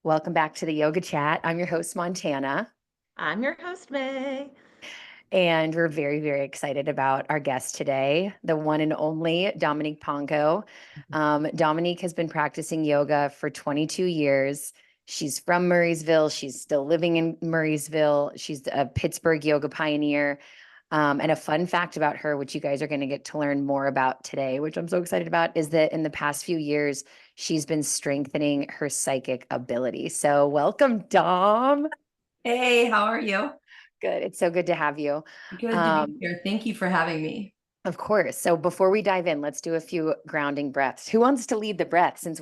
Welcome back to the Yoga Chat. I'm your host, Montana, I'm your host, May. and we're very, very excited about our guest today, the one and only Dominque Ponko. Dominique has been practicing yoga for 22 years. She's from Murraysville. She's still living in Murraysville. She's a Pittsburgh yoga pioneer. And a fun fact about her, which you guys are going to get to learn more about today, which I'm so excited about, is that in the past few years, she's been strengthening her psychic ability. So, welcome, Dom. Hey, how are you? Good. It's so good to have you. Good to be here. Thank you for having me. Of course. So, before we dive in, let's do a few grounding breaths. Who wants to lead the breath since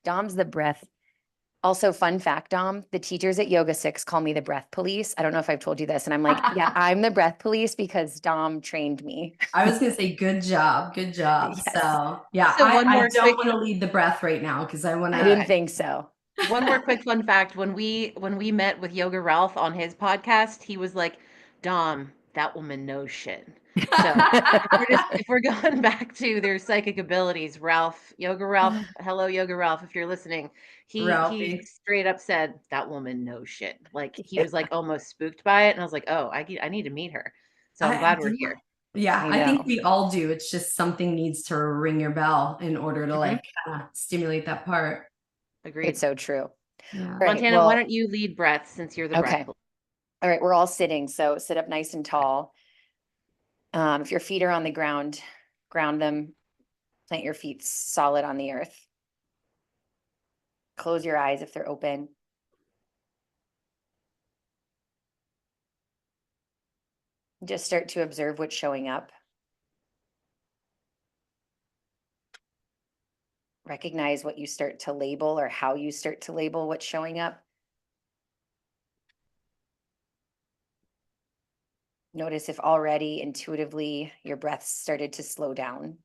Dom's the breath. Also, fun fact, Dom, the teachers at Yoga 6 call me the breath police. I don't know if I've told you this. And I'm like, yeah, I'm the breath police because Dom trained me. I was going to say, good job. Good job. Yes. So, yeah, So one I more don't quick- want to lead the breath right now because I want I to. didn't think so. One more quick fun fact. When we met with Yoga Ralph on his podcast, he was like, Dom, that woman knows shit. So if we're going back to their psychic abilities, Yoga Ralph, hello Yoga Ralph, if you're listening, he Ralphie. straight up said that woman knows shit. Like he was like almost spooked by it, and I was like, oh, I need to meet her. So I'm glad we're here. Yeah, I I think know. we all do. It's just something needs to ring your bell in order to like stimulate that part. Agreed. It's so true. Yeah. All right. Montana, Well, why don't you lead breath since you're the breath okay. police? All right. We're all sitting. So sit up nice and tall. If your feet are on the ground, ground them. Plant your feet solid on the earth. Close your eyes if they're open. Just start to observe what's showing up. Recognize what you start to label or how you start to label what's showing up. Notice if already intuitively your breath started to slow down.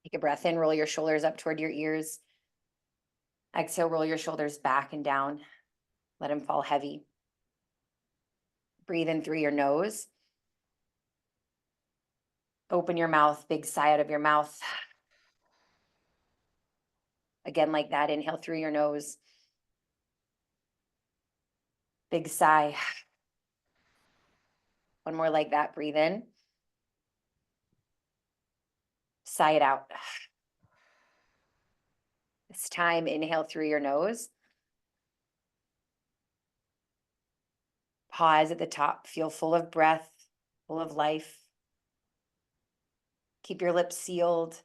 Take a breath in, roll your shoulders up toward your ears. Exhale, roll your shoulders back and down. Let them fall heavy. Breathe in through your nose. Open your mouth, big sigh out of your mouth. Again, like that, inhale through your nose. Big sigh. One more like that, breathe in. Sigh it out. This time, inhale through your nose. Pause at the top, feel full of breath, full of life. Keep your lips sealed.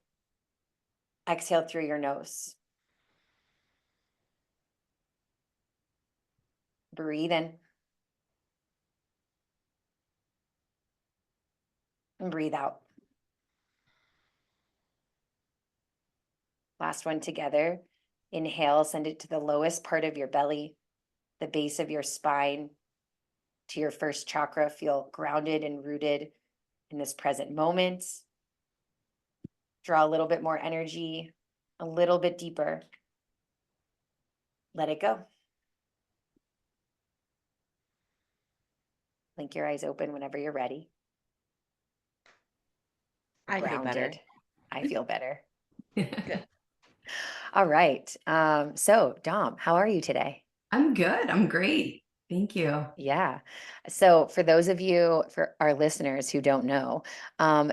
Exhale through your nose. Breathe in. And breathe out. Last one together. Inhale, send it to the lowest part of your belly, the base of your spine, to your first chakra. Feel grounded and rooted in this present moment. Draw a little bit more energy, a little bit deeper. Let it go. Blink your eyes open whenever you're ready. I feel better. Grounded. I feel better. Good. All right. So Dom, how are you today? I'm good. I'm great. Thank you. Yeah. So for those of you, for our listeners who don't know,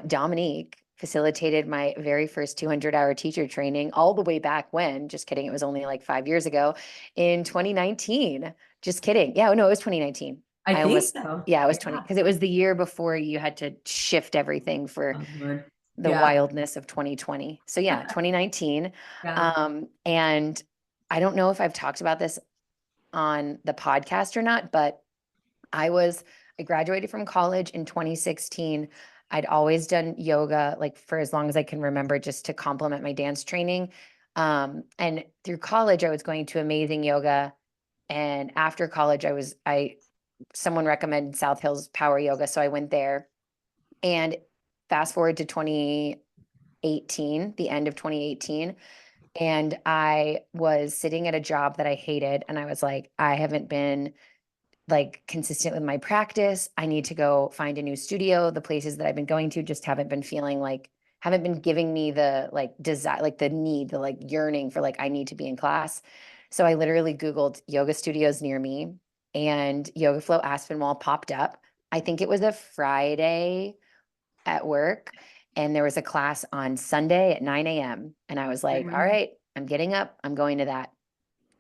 Dominique facilitated my very first 200-hour teacher training all the way back when, just kidding, it was only like 5 years ago, in 2019. Just kidding. Yeah, no, it was 2019. I think so. Yeah, it was 20, because it was the year before you had to shift everything for Oh, Lord. the Yeah. wildness of 2020. So yeah, 2019. Yeah. And I don't know if I've talked about this on the podcast or not, but I graduated from college in 2016. I'd always done yoga like for as long as I can remember, just to complement my dance training. And through college, I was going to Amazing Yoga. And after college, someone recommended South Hills Power Yoga. So I went there. And fast forward to 2018, the end of 2018. And I was sitting at a job that I hated. And I was like, I haven't been like consistent with my practice. I need to go find a new studio. The places that I've been going to just haven't been feeling like, haven't been giving me the like desire, like the need, the like yearning for like, I need to be in class. So I literally Googled yoga studios near me, and Yoga Flow Aspinwall popped up. I think it was a Friday at work, and there was a class on Sunday at 9 a.m. And I was like, all right, I'm getting up. I'm going to that.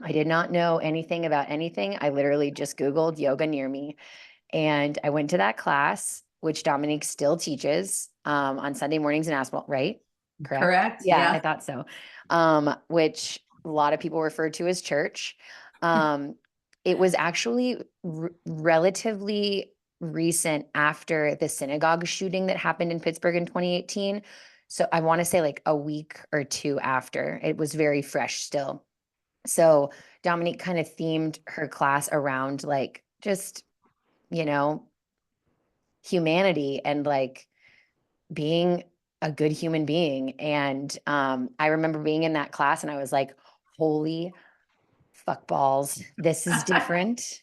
I did not know anything about anything. I literally just Googled yoga near me, and I went to that class, which Dominique still teaches on Sunday mornings in Aspinwall, right? Correct. Yeah, Yeah. I thought so. Which a lot of people refer to as church. It was actually relatively recent after the synagogue shooting that happened in Pittsburgh in 2018. So I want to say like a week or two after. It was very fresh still. So Dominique kind of themed her class around like just, you know, humanity and like being a good human being. And I remember being in that class and I was like, holy fuck balls, this is different.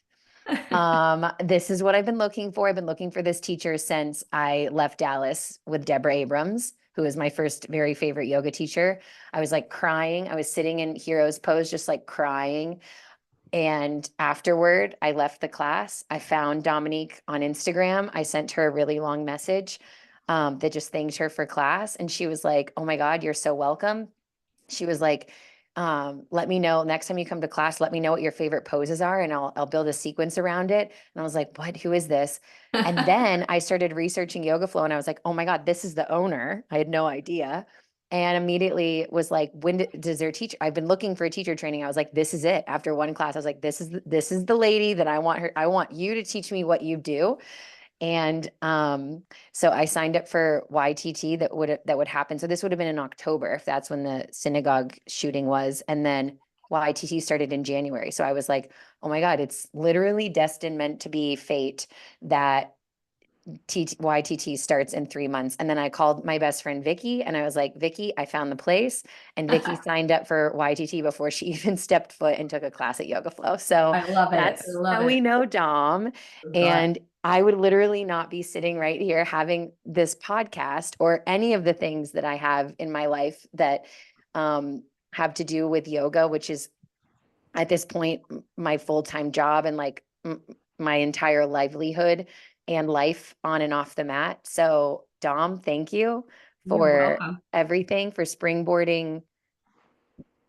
This is what I've been looking for. I've been looking for this teacher since I left Dallas with Deborah Abrams, who was my first very favorite yoga teacher. I was like crying. I was sitting in hero's pose, just like crying. And afterward, I left the class. I found Dominique on Instagram. I sent her a really long message that just thanked her for class. And she was like, oh my God, you're so welcome. She was like, let me know next time you come to class, let me know what your favorite poses are and I'll build a sequence around it. And I was like, what, who is this? And then I started researching Yoga Flow and I was like, oh my God, this is the owner. I had no idea. And immediately was like, when does their teacher, I've been looking for a teacher training. I was like, this is it. After one class, I was like, this is the lady that I want her. I want you to teach me what you do. And so I signed up for YTT that would happen. So this would have been in October if that's when the synagogue shooting was. And then YTT started in January. So I was like, oh my God, it's literally destined, meant to be fate that YTT starts in 3 months. And then I called my best friend Vicky and I was like, Vicky, I found the place. And Vicky signed up for YTT before she even stepped foot and took a class at Yoga Flow. So I love it. that's I love how it. we know Dom. And I would literally not be sitting right here having this podcast or any of the things that I have in my life that have to do with yoga, which is at this point my full-time job and like my entire livelihood and life on and off the mat. So Dom, thank you You're for welcome. everything, for springboarding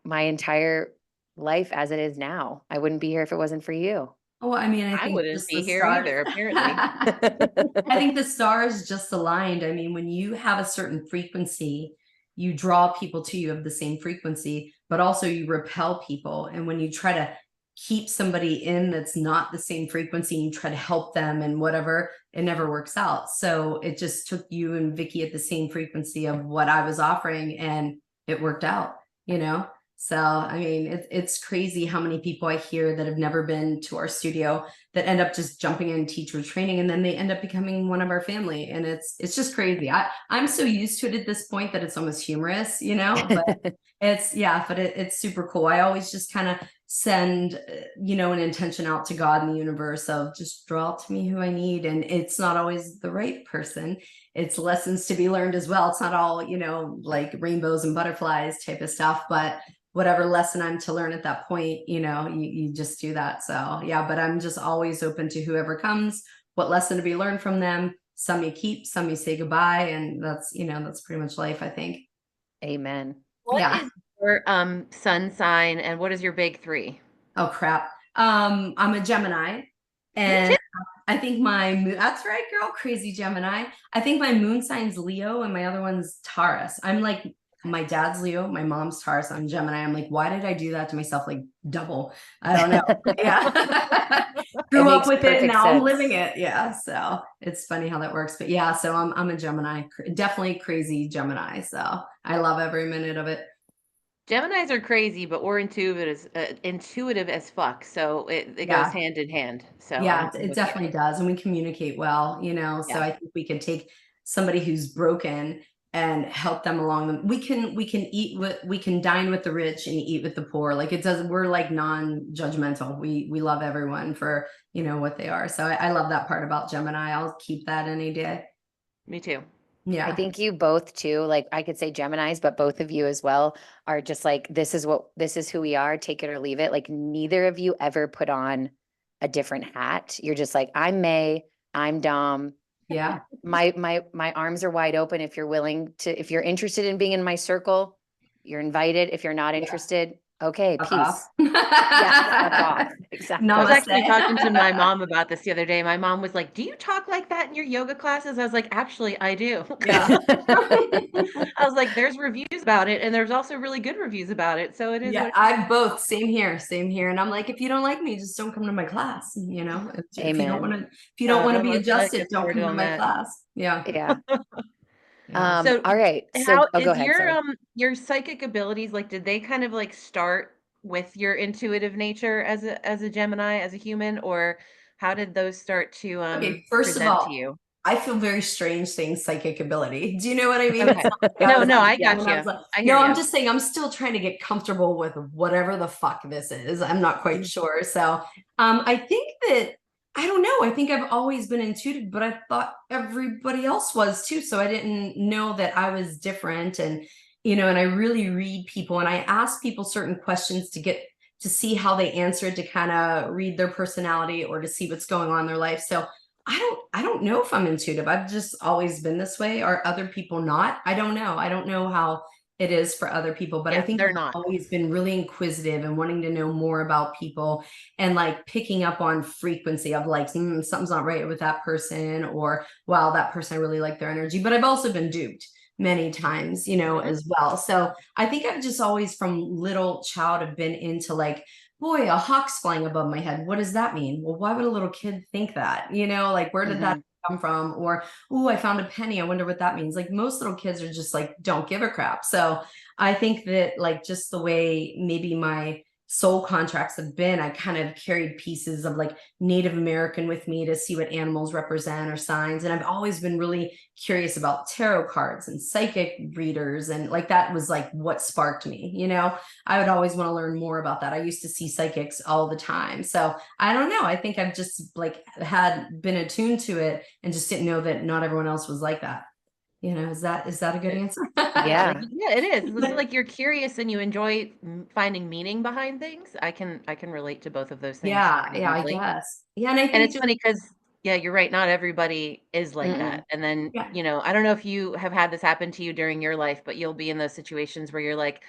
my entire life as it is now. I wouldn't be here if it wasn't for you. Oh, I mean, I I think wouldn't just be the here stars. either, apparently. I think the stars just aligned. I mean, when you have a certain frequency, you draw people to you of the same frequency, but also you repel people. And when you try to keep somebody in that's not the same frequency, and you try to help them and whatever, it never works out. So it just took you and Vicky at the same frequency of what I was offering, and it worked out, you know? So, I mean, it's crazy how many people I hear that have never been to our studio that end up just jumping in teacher training, and then they end up becoming one of our family. And it's just crazy. I'm so used to it at this point that it's almost humorous, you know, but it's super cool. I always just kind of send, an intention out to God and the universe of just draw to me who I need. And it's not always the right person. It's lessons to be learned as well. It's not all, like rainbows and butterflies type of stuff, but whatever lesson I'm to learn at that point, you just do that. So yeah, but I'm just always open to whoever comes, what lesson to be learned from them. Some you keep, some you say goodbye. And that's pretty much life, I think. Amen. What is your sun sign and what is your big three? Oh crap. I'm a Gemini, and I think my moon, that's right, girl, crazy Gemini. I think my moon sign's Leo and my other one's Taurus. I'm like, my dad's Leo, my mom's Taurus, I'm Gemini. I'm like, why did I do that to myself? Like double. I don't know. Yeah. Grew up with it and now I'm living it. Yeah. So it's funny how that works. But yeah, so I'm a Gemini, definitely crazy Gemini. So I love every minute of it. Geminis are crazy, but we're intuitive as fuck. So it goes hand in hand. So yeah, it definitely does. And we communicate well, so I think we could take somebody who's broken and help them along them. We can dine with the rich and eat with the poor. Like we're like non-judgmental. We love everyone for, what they are. So I love that part about Gemini. I'll keep that any day. Me too. Yeah. I think you both too, like I could say Geminis, but both of you as well are just like, this is who we are, take it or leave it. Like neither of you ever put on a different hat. You're just like, I'm May, I'm Dom. Yeah. My arms are wide open. If you're interested in being in my circle, you're invited. If you're not interested, okay, Fuck peace. off. Yeah, fuck off. Exactly. I was actually Namaste. talking to my mom about this the other day. My mom was like, "Do you talk like that in your yoga classes?" I was like, "Actually, I do." Yeah. I was like, "There's reviews about it, and there's also really good reviews about it. So it is." Yeah, what I both. Same here. And I'm like, if you don't like me, just don't come to my class. If you don't want to, if you don't want to be most likely adjusted, don't supported come to on my that. class. Yeah. Yeah. Yeah. So All right. So how go is ahead. Sorry. your psychic abilities, like, did they kind of like start with your intuitive nature as a Gemini, as a human, or how did those start to Okay, first of present to all, you? I feel very strange saying psychic ability. Do you know what I mean? Okay. It's not like No, was no, like I that got when I you. was like, I hear no, I'm you. just saying I'm still trying to get comfortable with whatever the fuck this is. I'm not quite sure. So I think that I don't know. I think I've always been intuitive, but I thought everybody else was too. So I didn't know that I was different. And I really read people and I ask people certain questions to see how they answer, to kind of read their personality or to see what's going on in their life. So I don't know if I'm intuitive. I've just always been this way. Are other people not? I don't know. I don't know how it is for other people, but I Yeah, think they're I've not. always been really inquisitive and wanting to know more about people and like picking up on frequency of like, something's not right with that person, or wow, that person, I really like their energy. But I've also been duped many times, as well. So I think I've just always from little child have been into like, boy, a hawk's flying above my head. What does that mean? Well, why would a little kid think that? Like where did that come from? Or, oh, I found a penny. I wonder what that means. Like most little kids are just like, don't give a crap. So I think that like just the way maybe my soul contracts have been, I kind of carried pieces of like Native American with me to see what animals represent or signs. And I've always been really curious about tarot cards and psychic readers. And like that was like what sparked me, I would always want to learn more about that. I used to see psychics all the time. So I don't know. I think I've just like had been attuned to it and just didn't know that not everyone else was like that. Is that a good answer? Yeah. Yeah, it is. It's like you're curious and you enjoy finding meaning behind things. I can relate to both of those things pretty Yeah, I easily. guess. Yeah, and I And think it's funny because, yeah, you're right. Not everybody is like that. And then, yeah, I don't know if you have had this happen to you during your life, but you'll be in those situations where you're like,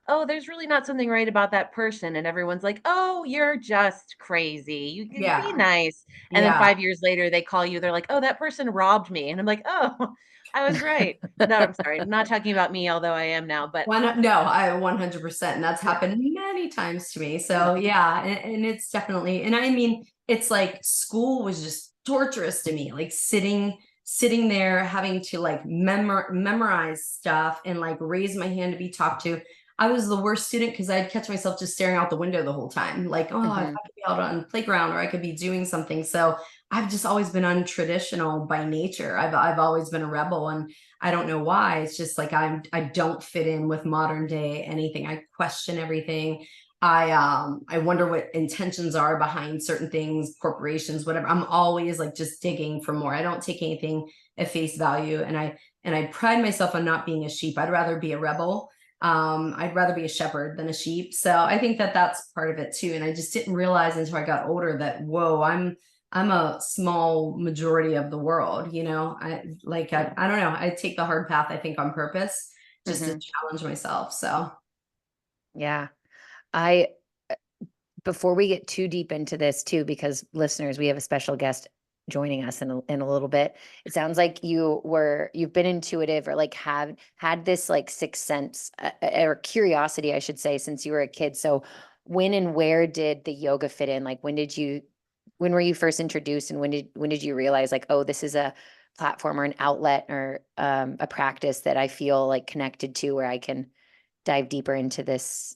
oh, there's really not something right about that person. And everyone's like, oh, you're just crazy. You can be yeah, nice. And then yeah. 5 years later, they call you. They're like, oh, that person robbed me. And I'm like, oh, I was right. No, I'm sorry. I'm not talking about me, although I am now. But No, I 100%. And that's yeah, happened many times to me. yeah. So yeah, and it's definitely, and I mean, it's like school was just torturous to me, like sitting there having to like memorize stuff and like raise my hand to be talked to. I was the worst student because I'd catch myself just staring out the window the whole time. Like, oh, I could be out on the playground or I could be doing something. So I've just always been untraditional by nature. I've always been a rebel, and I don't know why. It's just like I don't fit in with modern day anything. I question everything. I wonder what intentions are behind certain things, corporations, whatever. I'm always like just digging for more. I don't take anything at face value, and I pride myself on not being a sheep. I'd rather be a rebel. I'd rather be a shepherd than a sheep. So I think that that's part of it too. And I just didn't realize until I got older that, whoa, I'm a small majority of the world, I don't know. I take the hard path, I think, on purpose, just to challenge myself. So Yeah. Before we get too deep into this too, because listeners, we have a special guest joining us in a little bit. It sounds like you've been intuitive or like have had this like sixth sense or curiosity, I should say, since you were a kid. So when and where did the yoga fit in? Like when were you first introduced, and when did you realize like, oh, this is a platform or an outlet or a practice that I feel like connected to, where I can dive deeper into this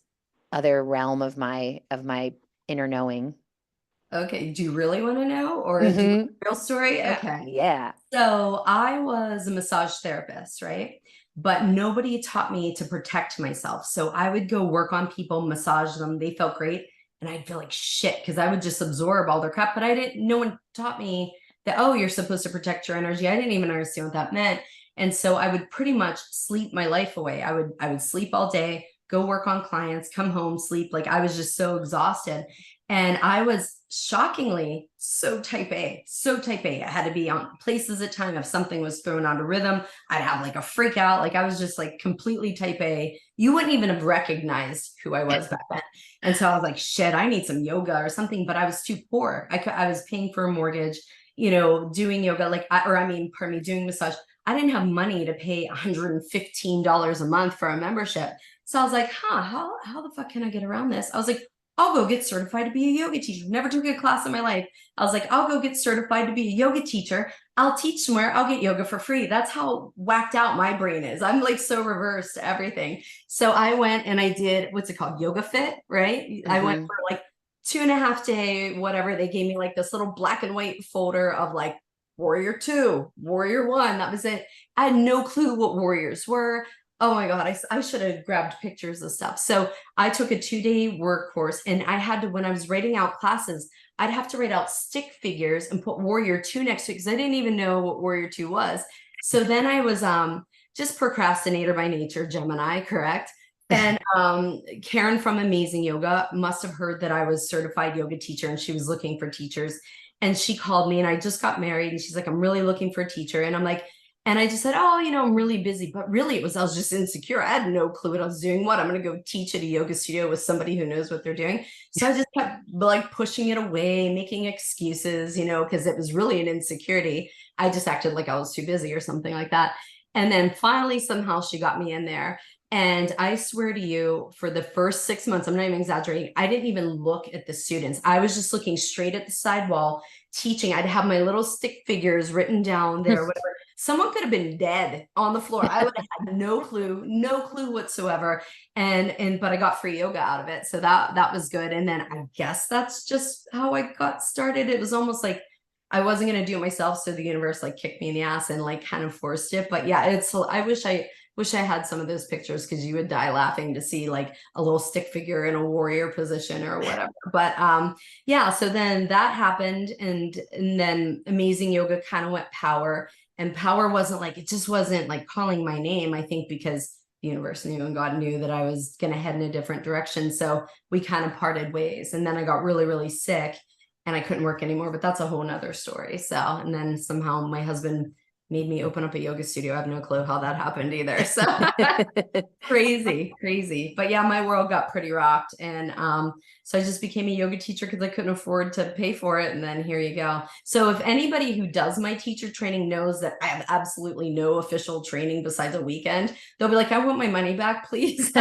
other realm of my inner knowing? okay, do you really want to know, or do you want a real story? Yeah. Okay. Yeah. So I was a massage therapist, right? but nobody taught me to protect myself. So I would go work on people, massage them. They felt great. And I'd feel like shit because I would just absorb all their crap. But no one taught me that, oh, you're supposed to protect your energy. I didn't even understand what that meant. And so I would pretty much sleep my life away. I would sleep all day, go work on clients, come home, sleep. Like I was just so exhausted. And I was shockingly so type A, so type A. I had to be on places at time. If something was thrown out of rhythm, I'd have like a freak out. Like I was just like completely type A. You wouldn't even have recognized who I was back then. And so I was like, shit, I need some yoga or something, but I was too poor. I was paying for a mortgage, doing yoga, pardon me, doing massage. I didn't have money to pay $115 a month for a membership. So I was like, how the fuck can I get around this? I was like, I'll go get certified to be a yoga teacher. Never took a class in my life. I was like, I'll go get certified to be a yoga teacher. I'll teach somewhere. I'll get yoga for free. That's how whacked out my brain is. I'm like so reversed to everything. So I went and I did, what's it called? Yoga Fit, right? Mm-hmm. I went for like 2.5 day, whatever. They gave me like this little black and white folder of like Warrior 2, Warrior 1. That was it. I had no clue what warriors were. Oh my God, I should have grabbed pictures of stuff. So I took a 2-day work course and I had to, when I was writing out classes, I'd have to write out stick figures and put Warrior 2 next to it because I didn't even know what Warrior 2 was. So then I was just procrastinator by nature, Gemini, correct? And Karen from Amazing Yoga must have heard that I was certified yoga teacher and she was looking for teachers. And she called me and I just got married and she's like, I'm really looking for a teacher. And I'm like, and I just said, oh, I'm really busy. But really I was just insecure. I had no clue what I was doing. I'm going to go teach at a yoga studio with somebody who knows what they're doing. So I just kept like pushing it away, making excuses, because it was really an insecurity. I just acted like I was too busy or something like that. And then finally, somehow she got me in there. And I swear to you, for the first 6 months, I'm not even exaggerating, I didn't even look at the students. I was just looking straight at the sidewall, teaching. I'd have my little stick figures written down there, whatever. Someone could have been dead on the floor. I would have had no clue whatsoever. But I got free yoga out of it. So that was good. And then I guess that's just how I got started. It was almost like I wasn't going to do it myself. So the universe like kicked me in the ass and like kind of forced it. But yeah, I wish I had some of those pictures because you would die laughing to see like a little stick figure in a warrior position or whatever. But yeah, so then that happened and then Amazing Yoga kind of went power. And power wasn't like, it just wasn't like calling my name, I think, because the universe knew and God knew that I was going to head in a different direction. So we kind of parted ways. And then I got really, really sick and I couldn't work anymore, but that's a whole nother story. So, and then somehow my husband made me open up a yoga studio. I have no clue how that happened either. So crazy. But yeah, my world got pretty rocked. And so I just became a yoga teacher because I couldn't afford to pay for it. And then here you go. So if anybody who does my teacher training knows that I have absolutely no official training besides a weekend, they'll be like, I want my money back, please.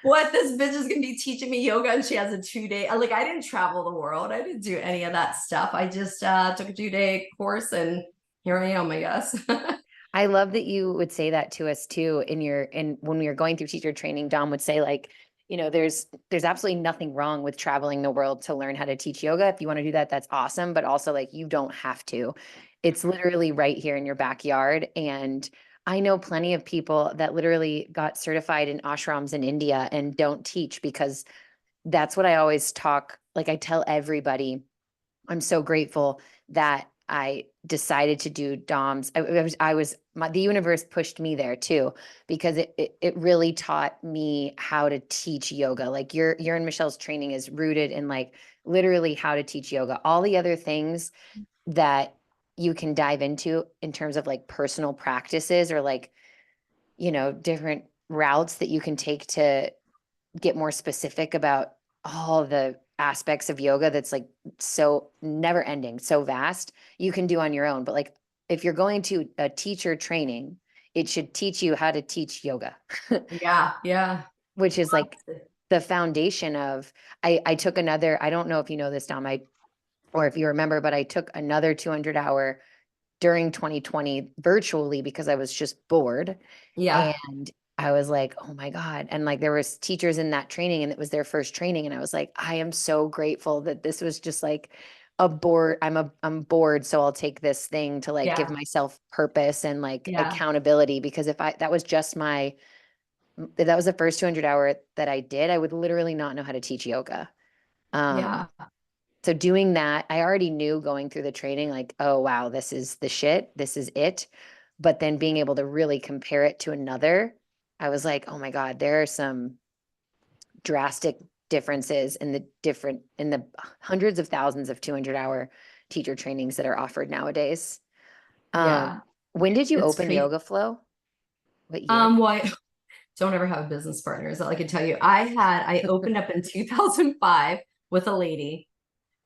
What, this bitch is gonna be teaching me yoga and she has a 2-day, like I didn't travel the world. I didn't do any of that stuff. I just took a 2-day course and here I am, I guess. I love that you would say that to us too. When we were going through teacher training, Dom would say like, there's absolutely nothing wrong with traveling the world to learn how to teach yoga. If you want to do that, that's awesome. But also like, you don't have to. It's literally right here in your backyard. And I know plenty of people that literally got certified in ashrams in India and don't teach because that's what I always talk. Like I tell everybody, I'm so grateful that I decided to do DOMS. The universe pushed me there too, because it really taught me how to teach yoga. Like your and Michelle's training is rooted in like literally how to teach yoga. All the other things that you can dive into in terms of like personal practices or like, different routes that you can take to get more specific about all the aspects of yoga that's like so never ending, so vast, you can do on your own. But like if you're going to a teacher training, it should teach you how to teach yoga. Yeah. Which is like the foundation of, I took another, I don't know if you know this, Dom, or if you remember, but I took another 200-hour during 2020 virtually because I was just bored. Yeah. And I was like, oh my God. And like, there was teachers in that training and it was their first training. And I was like, I am so grateful that this was just like I'm bored, so I'll take this thing to like give Yeah. myself purpose and like Yeah. accountability, because that was just if that was the first 200-hour that I did, I would literally not know how to teach yoga. Yeah. So doing that, I already knew going through the training, like, oh, wow, this is the shit. This is it. But then being able to really compare it to another, I was like, oh my God, there are some drastic differences in the hundreds of thousands of 200-hour teacher trainings that are offered nowadays. Yeah. When did you It's open crazy. Yoga Flow? What year? Well, I don't ever have a business partner, is all I can tell you. I opened up in 2005 with a lady,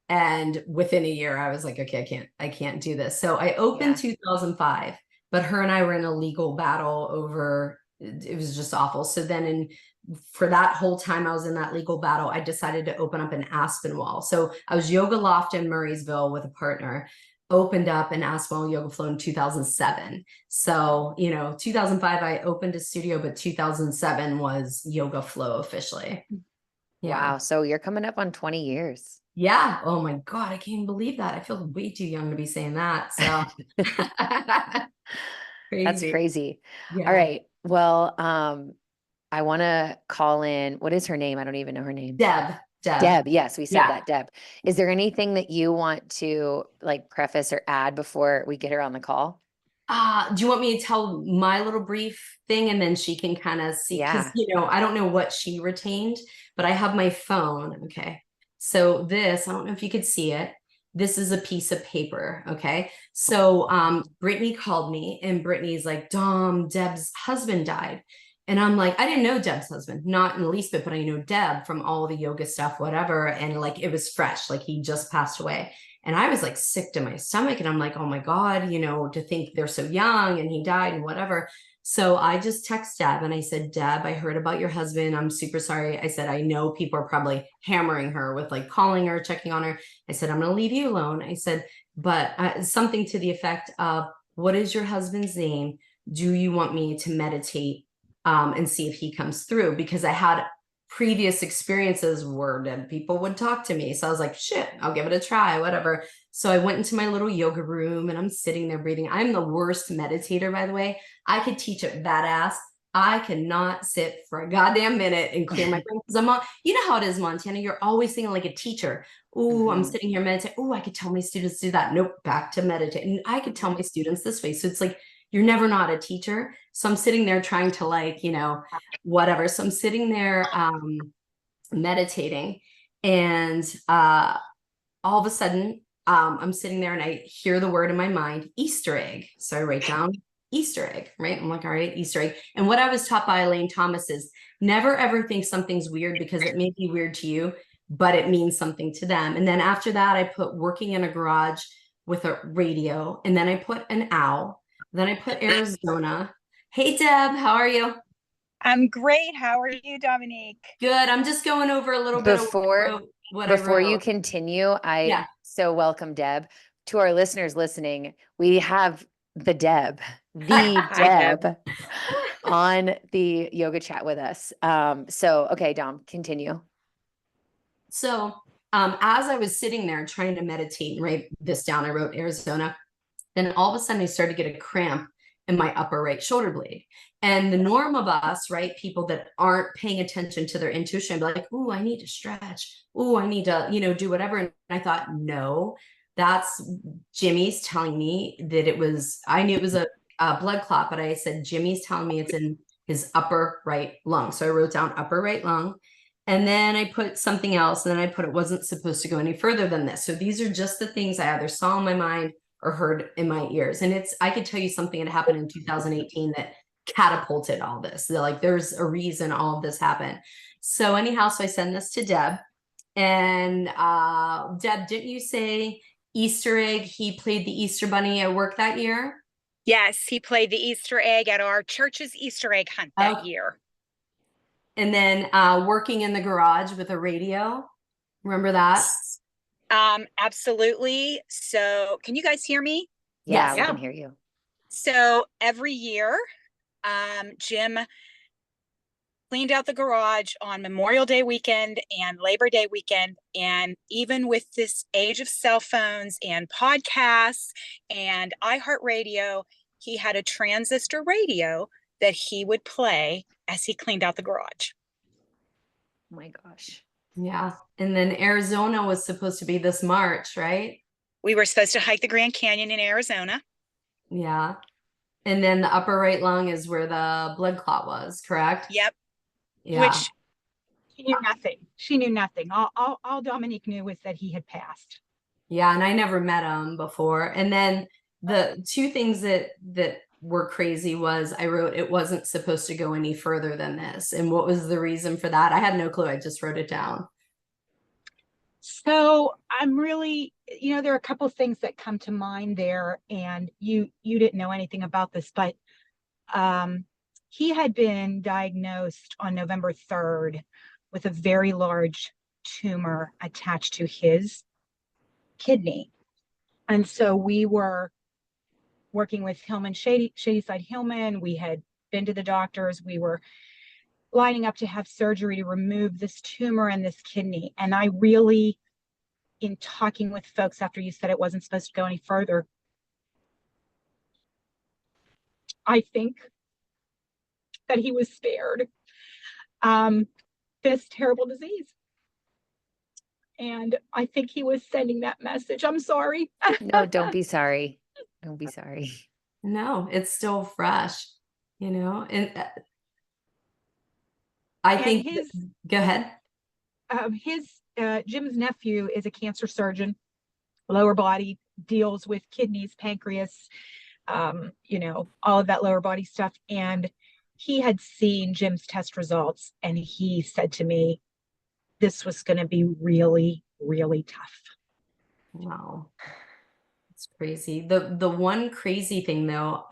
and within a year I was like, okay, I can't do this. So I opened 2005, but her and I were in a legal battle over, it was just awful. So then for that whole time I was in that legal battle, I decided to open up in Aspinwall. So I was Yoga Loft in Murraysville with a partner, opened up an Aspinwall Yoga Flow in 2007. So, 2005 I opened a studio, but 2007 was Yoga Flow officially. Yeah. Wow. So you're coming up on 20 years. Yeah. Oh my God, I can't believe that. I feel way too young to be saying that. So That's crazy. crazy. Yeah. All right. Well, I want to call in. What is her name? I don't even know her name. Deb. Deb. Yes, we said Yeah. that. Deb. Is there anything that you want to like preface or add before we get her on the call? Do you want me to tell my little brief thing and then she can kind of see? Because, Yeah. I don't know what she retained, but I have my phone. Okay. So this, I don't know if you could see it. This is a piece of paper. Okay. So Brittany called me and Brittany's like, Dom, Deb's husband died. And I'm like, I didn't know Deb's husband, not in the least bit, but I know Deb from all the yoga stuff, whatever. And like, it was fresh, like he just passed away. And I was like sick to my stomach. And I'm like, oh my God, to think they're so young and he died and whatever. So I just text Deb and I said, Deb, I heard about your husband. I'm super sorry. I said, I know people are probably hammering her with like calling her, checking on her. I said, I'm going to leave you alone. I said, but something to the effect of, what is your husband's name? Do you want me to meditate and see if he comes through? Because I had previous experiences where dead people would talk to me. So I was like, shit, I'll give it a try, whatever. So I went into my little yoga room and I'm sitting there breathing. I'm the worst meditator, by the way. I could teach it badass. I cannot sit for a goddamn minute and clear my brain, because you know how it is, Montana. You're always thinking like a teacher. Oh, I'm sitting here meditating. Oh, I could tell my students to do that. Nope, back to meditate. And I could tell my students this way. So it's like, you're never not a teacher. So I'm sitting there trying to like, whatever. So I'm sitting there meditating, and all of a sudden I'm sitting there and I hear the word in my mind, Easter egg. So I write down Easter egg, right? I'm like, all right, Easter egg. And what I was taught by Elaine Thomas is never ever think something's weird because it may be weird to you, but it means something to them. And then after that, I put working in a garage with a radio, and then I put an owl, then I put Arizona. Hey, Deb, how are you? I'm great. How are you, Dominique? Good. I'm just going over a little bit of what I Before you wrote. continue, so welcome, Deb. To our listeners listening, we have the Deb on the yoga chat with us. Okay, Dom, continue. So as I was sitting there trying to meditate and write this down, I wrote Arizona. Then all of a sudden I started to get a cramp in my upper right shoulder blade. And the norm of us, right, people that aren't paying attention to their intuition, be like, "Ooh, I need to stretch. Ooh, I need to, do whatever." And I thought, no, that's Jimmy's telling me that I knew it was a blood clot, but I said, Jimmy's telling me it's in his upper right lung. So I wrote down upper right lung. And then I put something else, and then I put it wasn't supposed to go any further than this. So these are just the things I either saw in my mind or heard in my ears. And I could tell you something that happened in 2018 that catapulted all this. There's a reason all of this happened. So anyhow, so I send this to Deb, and Deb, didn't you say Easter egg? He played the Easter bunny at work that year? Yes, he played the Easter egg at our church's Easter egg hunt that year. And then working in the garage with a radio. Remember that? Absolutely. So can you guys hear me? Yeah, we can hear you. So every year, Jim cleaned out the garage on Memorial Day weekend and Labor Day weekend. And even with this age of cell phones and podcasts and iHeartRadio, he had a transistor radio that he would play as he cleaned out the garage. Oh my gosh. Yeah. And then Arizona was supposed to be this March, right? We were supposed to hike the Grand Canyon in Arizona. Yeah. And then the upper right lung is where the blood clot was, correct? Yep. Yeah. Which she knew nothing. She knew nothing. All Dominique knew was that he had passed. Yeah, and I never met him before. And then the two things that were crazy was I wrote it wasn't supposed to go any further than this. And what was the reason for that? I had no clue. I just wrote it down. So I'm really, there are a couple of things that come to mind there, and you didn't know anything about this, but he had been diagnosed on November 3rd with a very large tumor attached to his kidney. And so we were working with Hillman, Shadyside Hillman. We had been to the doctors. We were lining up to have surgery to remove this tumor and this kidney. And I really, in talking with folks after you said it wasn't supposed to go any further, I think that he was spared this terrible disease. And I think he was sending that message. I'm sorry. No, don't be sorry. Don't be sorry. No, it's still fresh, and I think go ahead. Jim's nephew is a cancer surgeon, lower body, deals with kidneys, pancreas, all of that lower body stuff. And he had seen Jim's test results, and he said to me, this was going to be really, really tough. Wow. It's crazy. The one crazy thing though,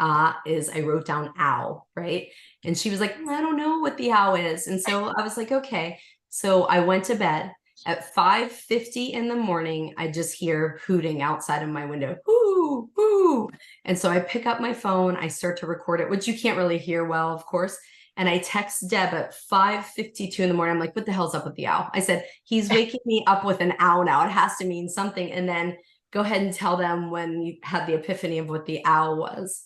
is I wrote down owl, right? And she was like, I don't know what the owl is. And so I was like, okay. So I went to bed at 5:50 in the morning. I just hear hooting outside of my window. Hoo, hoo. And so I pick up my phone. I start to record it, which you can't really hear well, of course. And I text Deb at 5:52 in the morning. I'm like, what the hell's up with the owl? I said, he's waking me up with an owl now. It has to mean something. And then go ahead and tell them when you had the epiphany of what the owl was.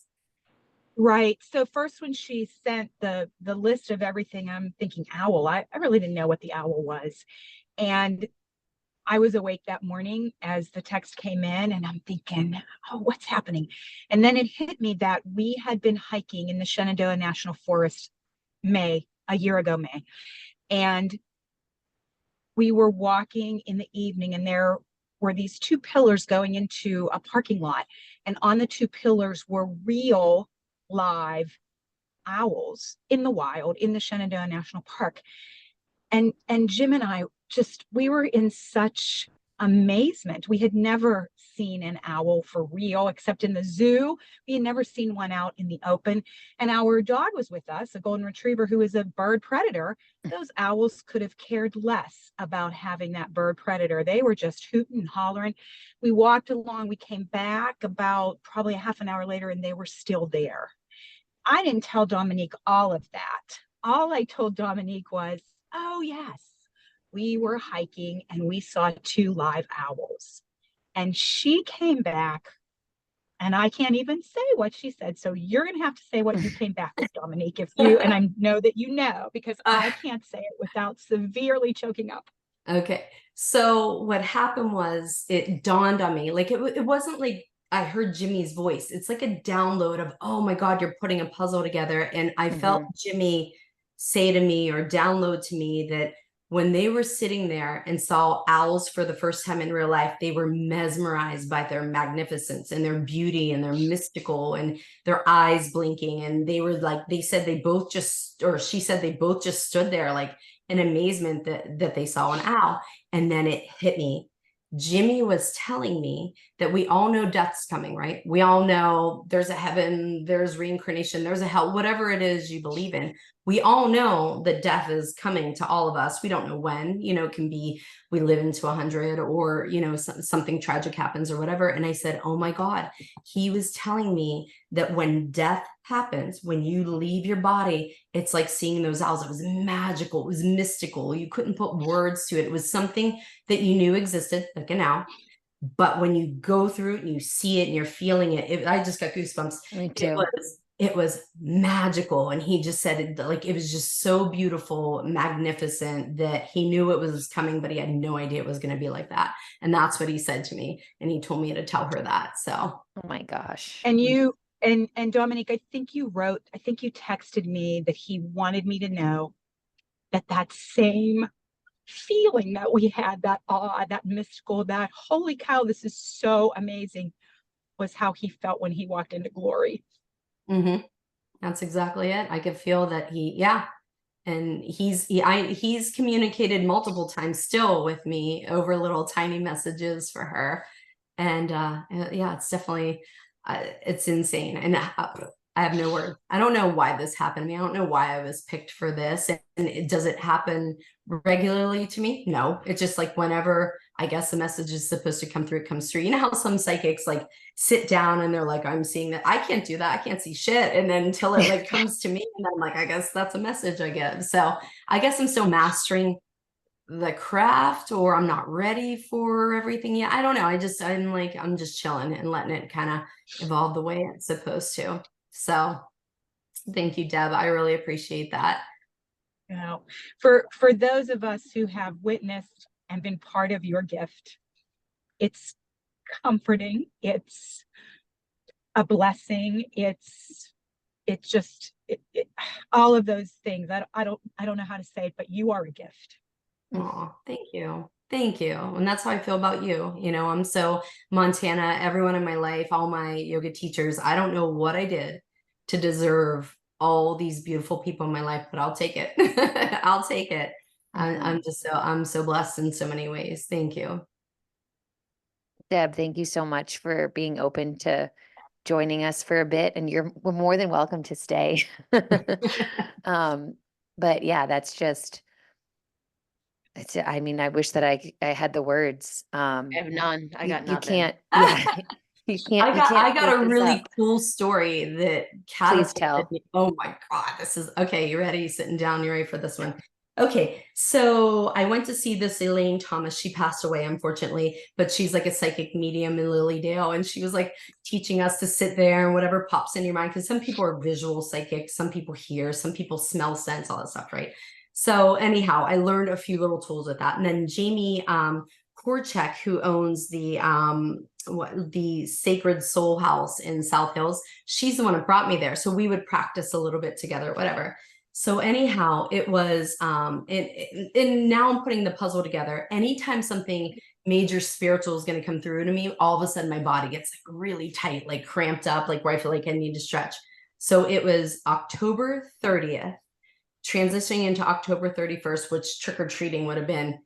Right. So first, when she sent the list of everything, I'm thinking owl. I really didn't know what the owl was. And I was awake that morning as the text came in, and I'm thinking, oh, what's happening? And then it hit me that we had been hiking in the Shenandoah National Forest a year ago, May. And we were walking in the evening, and there were these two pillars going into a parking lot. And on the two pillars were real live owls in the wild in the Shenandoah National Park. And Jim and I we were in such amazement. We had never seen an owl for real, except in the zoo. We had never seen one out in the open. And our dog was with us, a golden retriever who is a bird predator. Those owls could have cared less about having that bird predator. They were just hooting and hollering. We walked along. We came back about probably a half an hour later, and they were still there. I didn't tell Dominique all of that. All I told Dominique was, oh, yes, we were hiking and we saw two live owls. And she came back, and I can't even say what she said. So you're going to have to say what you came back with, Dominique, and I know that you know, because I can't say it without severely choking up. Okay. So what happened was it dawned on me, like it wasn't like I heard Jimmy's voice. It's like a download of, oh my God, you're putting a puzzle together. And I felt Jimmy say to me or download to me that when they were sitting there and saw owls for the first time in real life, they were mesmerized by their magnificence and their beauty and their mystical and their eyes blinking. And they were like, she said they both just stood there like in amazement that they saw an owl. And then it hit me. Jimmy was telling me that we all know death's coming, right? We all know there's a heaven, there's reincarnation, there's a hell, whatever it is you believe in. we all know that death is coming to all of us. We don't know when, it can be, we live into 100 or, something tragic happens or whatever. And I said, oh my God, he was telling me that when death happens, when you leave your body, it's like seeing those owls. It was magical. It was mystical. You couldn't put words to it. It was something that you knew existed, like an owl. But when you go through it and you see it and you're feeling it, I just got goosebumps. Me too. It was magical. And he just said it was just so beautiful, magnificent, that he knew it was coming, but he had no idea it was going to be like that. And that's what he said to me. And he told me to tell her that. So, oh my gosh. And you, and Dominique, I think you texted me that he wanted me to know that same feeling that we had, that awe, that mystical, that holy cow, this is so amazing, was how he felt when he walked into glory. Mm-hmm. That's exactly it. I could feel that and he's communicated multiple times still with me over little tiny messages for her. And it's definitely, it's insane. And I have no word. I don't know why this happened to me. I don't know why I was picked for this. And does it happen regularly to me? No. It's just like whenever I guess the message is supposed to come through, it comes through. You know how some psychics like sit down and they're like, I'm seeing that. I can't do that. I can't see shit. And then until it like comes to me, and I'm like, I guess that's a message I get. So I guess I'm still mastering the craft, or I'm not ready for everything yet. I don't know. I'm just chilling and letting it kind of evolve the way it's supposed to. So thank you, Deb. I really appreciate that. For those of us who have witnessed and been part of your gift, it's comforting. It's a blessing. It's just all of those things. I don't know how to say it, but you are a gift. Oh, thank you. Thank you. And that's how I feel about you. I'm so Montana, everyone in my life, all my yoga teachers, I don't know what I did to deserve all these beautiful people in my life, but I'll take it. I'll take it. I'm so blessed in so many ways. Thank you. Deb, thank you so much for being open to joining us for a bit, and we're more than welcome to stay. But yeah, that's just, I mean, I wish that I had the words. I have none. I got nothing. You can't, yeah. I got a really cool story that Please tell. me. Oh my God, this is okay. You ready? Sitting down. You ready for this one? Okay, so I went to see this Elaine Thomas. She passed away, unfortunately, but she's like a psychic medium in Lilydale, and she was like teaching us to sit there and whatever pops in your mind, because some people are visual psychics, some people hear, some people smell, sense, all that stuff, right? So anyhow, I learned a few little tools with that, and then Jamie Korchek, who owns the Sacred Soul House in South Hills, she's the one that brought me there. So we would practice a little bit together, whatever. So anyhow, it was, and now I'm putting the puzzle together. Anytime something major spiritual is going to come through to me, all of a sudden my body gets like really tight, like cramped up, like where I feel like I need to stretch. So it was October 30th, transitioning into October 31st, which trick-or-treating would have been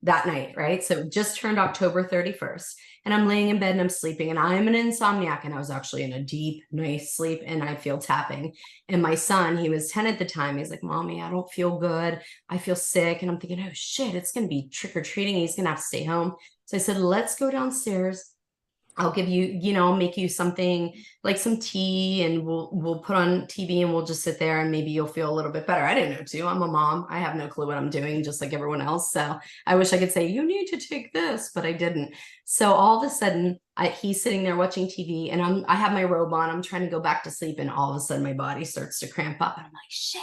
that night, right? So it just turned October 31st, and I'm laying in bed and I'm sleeping, and I'm an insomniac, and I was actually in a deep, nice sleep, and I feel tapping. And my son, he was 10 at the time, he's like, Mommy, I don't feel good. I feel sick. And I'm thinking, oh shit, it's going to be trick-or-treating. He's going to have to stay home. So I said, let's go downstairs. I'll give you, I'll make you something like some tea, and we'll put on TV and we'll just sit there, and maybe you'll feel a little bit better. I didn't know too. I'm a mom. I have no clue what I'm doing, just like everyone else. So I wish I could say, you need to take this, but I didn't. So all of a sudden he's sitting there watching TV, and I have my robe on. I'm trying to go back to sleep, and all of a sudden my body starts to cramp up, and I'm like, shit,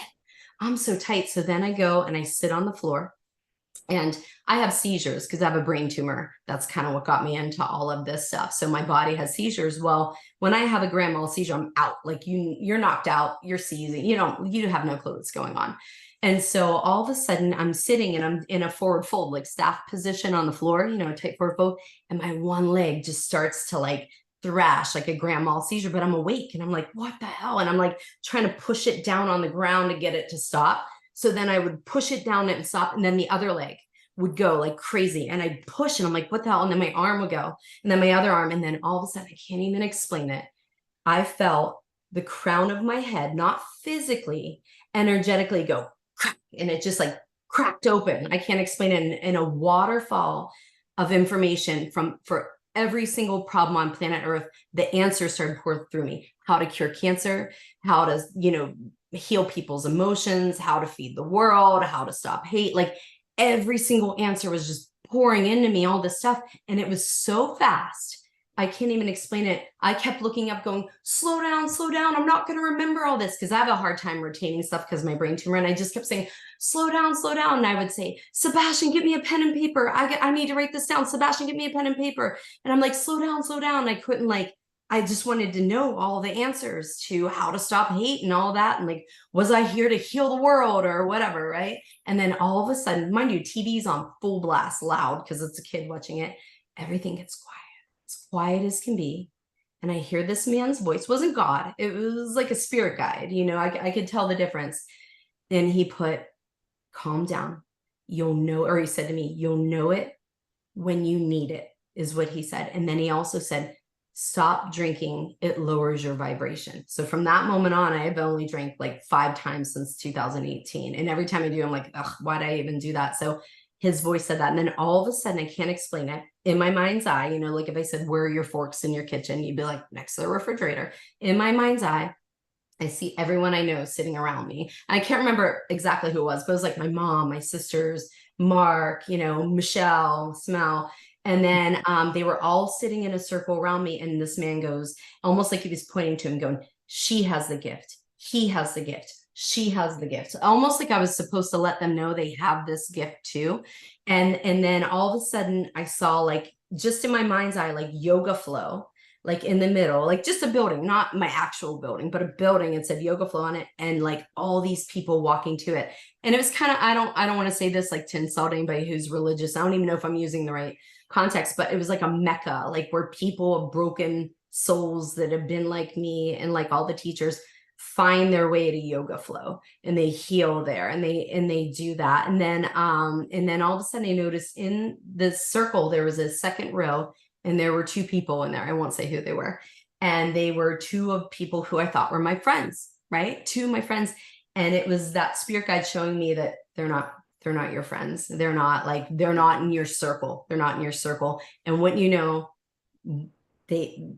I'm so tight. So then I go and I sit on the floor. And I have seizures because I have a brain tumor. That's kind of what got me into all of this stuff. So my body has seizures. Well, when I have a grand mal seizure, I'm out. Like you're knocked out, you're seizing. You have no clue what's going on. And so all of a sudden I'm sitting and I'm in a forward fold, like staff position on the floor, tight forward fold. And my one leg just starts to like thrash like a grand mal seizure, but I'm awake and I'm like, what the hell? And I'm like trying to push it down on the ground to get it to stop. So then I would push it down and stop. And then the other leg would go like crazy. And I'd push and I'm like, what the hell? And then my arm would go. And then my other arm. And then all of a sudden, I can't even explain it. I felt the crown of my head, not physically, energetically go crack, and it just like cracked open. I can't explain it, in a waterfall of information for every single problem on planet Earth. The answers started pouring through me: how to cure cancer, how to, heal people's emotions, how to feed the world, how to stop hate. Like every single answer was just pouring into me, all this stuff. And it was so fast, I can't even explain it. I kept looking up going, slow down, slow down. I'm not going to remember all this, because I have a hard time retaining stuff because of my brain tumor. And I just kept saying, slow down, slow down. And I would say, Sebastian, get me a pen and paper. I need to write this down. Sebastian, get me a pen and paper. And I'm like, slow down, slow down. And I couldn't, I just wanted to know all the answers to how to stop hate and all that. And like, was I here to heal the world or whatever, right? And then all of a sudden, mind you, TV's on full blast, loud, because it's a kid watching it. Everything gets quiet. As quiet as can be. And I hear this man's voice. It wasn't God. It was like a spirit guide. I could tell the difference. Then he put, calm down. You'll know, or he said to me, you'll know it when you need it, is what he said. And then he also said, stop drinking. It lowers your vibration. So from that moment on, I have only drank like 5 times since 2018. And every time I do, I'm like, ugh, why'd I even do that? So his voice said that. And then all of a sudden, I can't explain it. In my mind's eye, like if I said, where are your forks in your kitchen? You'd be like, next to the refrigerator. In my mind's eye, I see everyone I know sitting around me. I can't remember exactly who it was, but it was like my mom, my sisters, Mark, Michelle, Smell. And then they were all sitting in a circle around me. And this man goes, almost like he was pointing to him, going, she has the gift. He has the gift. She has the gift. Almost like I was supposed to let them know they have this gift too. And then all of a sudden I saw, like, just in my mind's eye, like yoga flow, like in the middle, like just a building, not my actual building, but a building, and said yoga flow on it. And like all these people walking to it. And it was kind of, I don't want to say this like to insult anybody who's religious. I don't even know if I'm using the right context, but it was like a mecca, like where people of broken souls that have been like me and like all the teachers find their way to yoga flow, and they heal there, and they do that. And then all of a sudden I noticed in the circle there was a second row, and there were 2 people in there. I won't say who they were. And they were 2 of people who I thought were my friends, right? 2 of my friends. And it was that spirit guide showing me that they're not your friends. They're not in your circle. They're not in your circle. And what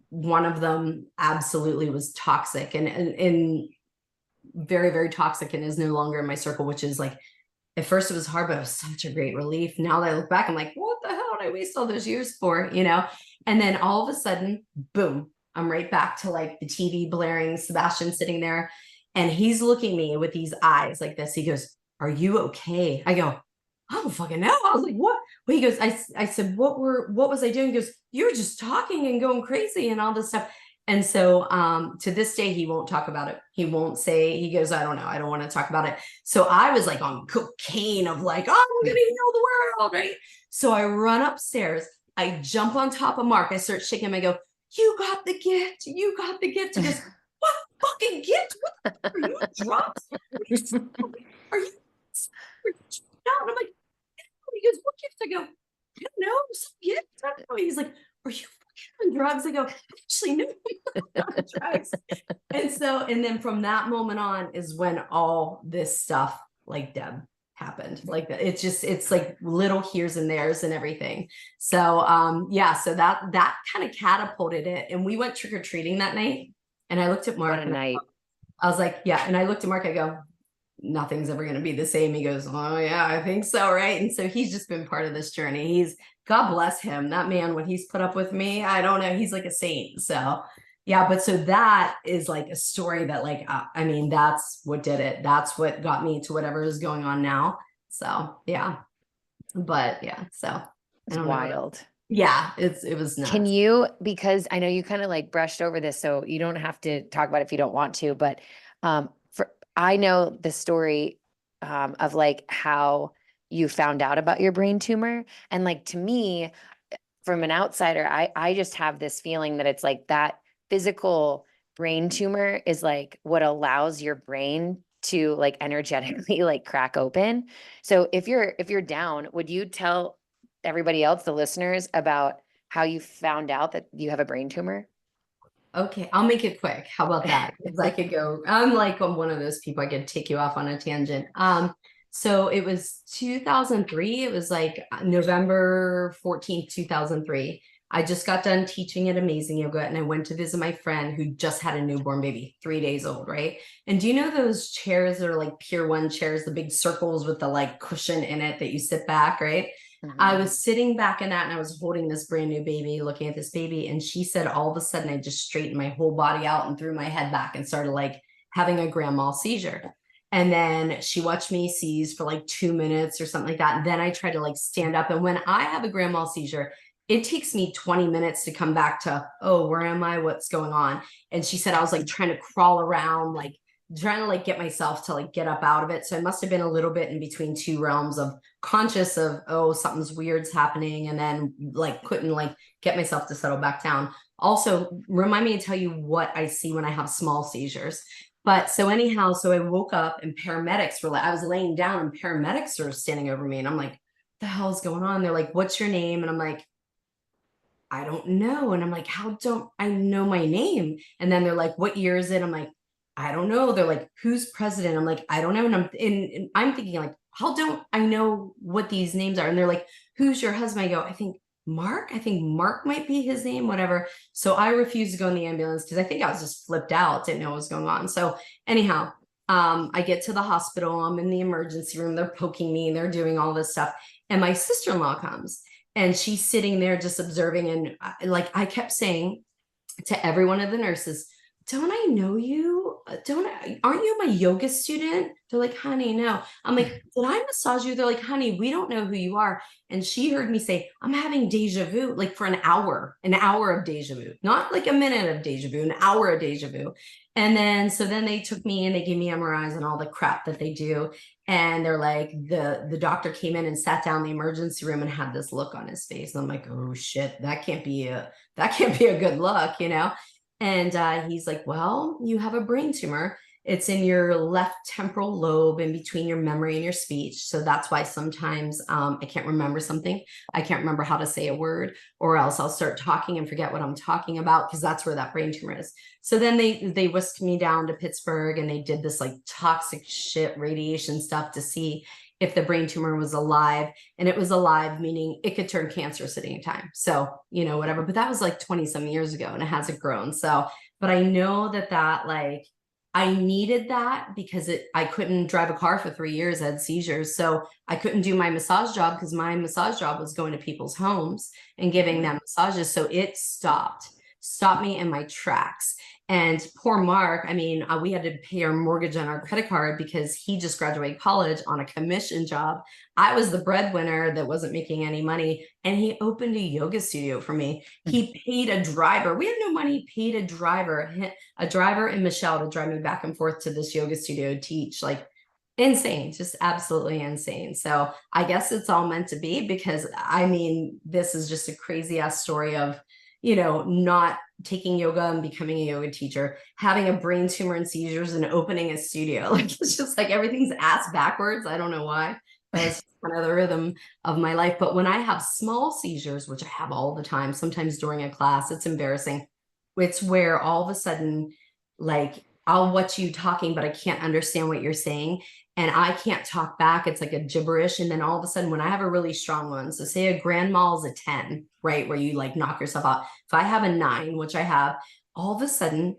one of them absolutely was toxic and very, very toxic, and is no longer in my circle, which is like, at first it was hard, but it was such a great relief. Now that I look back, I'm like, what the hell did I waste all those years for? And then all of a sudden, boom, I'm right back to like the TV blaring, Sebastian sitting there, and he's looking at me with these eyes like this. He goes, are you okay? I go, I don't fucking know. I was like, what? Well, he goes, I said, what was I doing? He goes, you were just talking and going crazy and all this stuff. And so to this day, he won't talk about it. He won't say, he goes, I don't know. I don't want to talk about it. So I was like on cocaine of like, oh, I'm going to heal the world, right? So I run upstairs. I jump on top of Mark. I start shaking him. I go, you got the gift. You got the gift. He goes, what fucking gift? What are you drugs? Are you? And I'm like, he goes, what gift? I go, I don't know, some gift. I don't know. He's like, are you fucking on drugs? I go, actually, no, I'm not on drugs. And then from that moment on is when all this stuff, like Deb, happened. Like it's like little here's and there's and everything. So so that kind of catapulted it. And we went trick-or-treating that night. And I looked at Mark. What a night. I was like, yeah. And I looked at Mark, I go, nothing's ever going to be the same. He goes, oh yeah, I think so. Right. And so he's just been part of this journey. God bless him, that man, what he's put up with me. I don't know. He's like a saint. So yeah. But so that is like a story that like, I mean, that's what did it. That's what got me to whatever is going on now. So yeah. But yeah. So it's wild. Yeah, it was nuts. Can you, because I know you kind of like brushed over this, so you don't have to talk about it if you don't want to, but I know the story of like how you found out about your brain tumor. And like, to me, from an outsider, I just have this feeling that it's like that physical brain tumor is like what allows your brain to like energetically like crack open. So if you're down, would you tell everybody else, the listeners, about how you found out that you have a brain tumor? Okay, I'll make it quick. How about that? Because I could go, I'm like one of those people, I could take you off on a tangent. So it was 2003. It was like November 14th, 2003. I just got done teaching at Amazing Yoga and I went to visit my friend who just had a newborn baby, 3 days old, right? And do you know those chairs that are like Pier 1 chairs, the big circles with the like cushion in it that you sit back, right? I was sitting back in that and I was holding this brand new baby, looking at this baby. And she said, all of a sudden, I just straightened my whole body out and threw my head back and started like having a grand mal seizure. And then she watched me seize for like 2 minutes or something like that. And then I tried to like stand up. And when I have a grand mal seizure, it takes me 20 minutes to come back to, oh, where am I? What's going on? And she said, I was like trying to crawl around, like trying to like get myself to like get up out of it. So I must have been a little bit in between two realms of conscious of, oh, something's weird's happening. And then like couldn't like get myself to settle back down. Also, remind me to tell you what I see when I have small seizures. But so anyhow, so I woke up and paramedics were like, I was laying down and paramedics are standing over me. And I'm like, the hell's going on? They're like, what's your name? And I'm like, I don't know. And I'm like, how don't I know my name? And then they're like, what year is it? I'm like, I don't know. They're like, who's president? I'm like, I don't know. And I'm thinking like, how don't I know what these names are? And they're like, who's your husband? I go, I think Mark might be his name, whatever. So I refused to go in the ambulance because I think I was just flipped out, didn't know what was going on. So anyhow, I get to the hospital, I'm in the emergency room, they're poking me, they're doing all this stuff. And my sister-in-law comes and she's sitting there just observing. And like, I kept saying to every one of the nurses, don't I know you? Aren't you my yoga student? They're like, honey, no. I'm like, did I massage you? They're like, honey, we don't know who you are. And she heard me say, I'm having deja vu, like for an hour of deja vu, not like a minute of deja vu, an hour of deja vu. And then, so then they took me and they gave me MRIs and all the crap that they do. And they're like, the doctor came in and sat down in the emergency room and had this look on his face. And I'm like, oh shit, that can't be a good look, you know? And he's like, well, you have a brain tumor. It's in your left temporal lobe in between your memory and your speech. So that's why sometimes I can't remember something. I can't remember how to say a word, or else I'll start talking and forget what I'm talking about because that's where that brain tumor is. So then they whisked me down to Pittsburgh and they did this like toxic shit radiation stuff to see if the brain tumor was alive. And it was alive, meaning it could turn cancerous at any time. So, you know, whatever, but that was like 20 some years ago and it hasn't grown. So, but I know that like, I needed that because I couldn't drive a car for 3 years. I had seizures. So I couldn't do my massage job because my massage job was going to people's homes and giving them massages. So it stopped me in my tracks. And poor Mark, I mean, we had to pay our mortgage on our credit card because he just graduated college on a commission job. I was the breadwinner that wasn't making any money. And he opened a yoga studio for me. He paid a driver. We had no money, paid a driver and Michelle to drive me back and forth to this yoga studio to teach. Like insane, just absolutely insane. So I guess it's all meant to be because I mean, this is just a crazy ass story of, you know, not taking yoga and becoming a yoga teacher, having a brain tumor and seizures and opening a studio. Like, it's just like everything's ass backwards. I don't know why, but it's kind of the rhythm of my life. But when I have small seizures, which I have all the time, sometimes during a class, it's embarrassing. It's where all of a sudden, like, I'll watch you talking, but I can't understand what you're saying. And I can't talk back. It's like a gibberish. And then all of a sudden, when I have a really strong one, so say a grand mal is a 10, right? Where you like knock yourself out. If I have a 9, which I have, all of a sudden,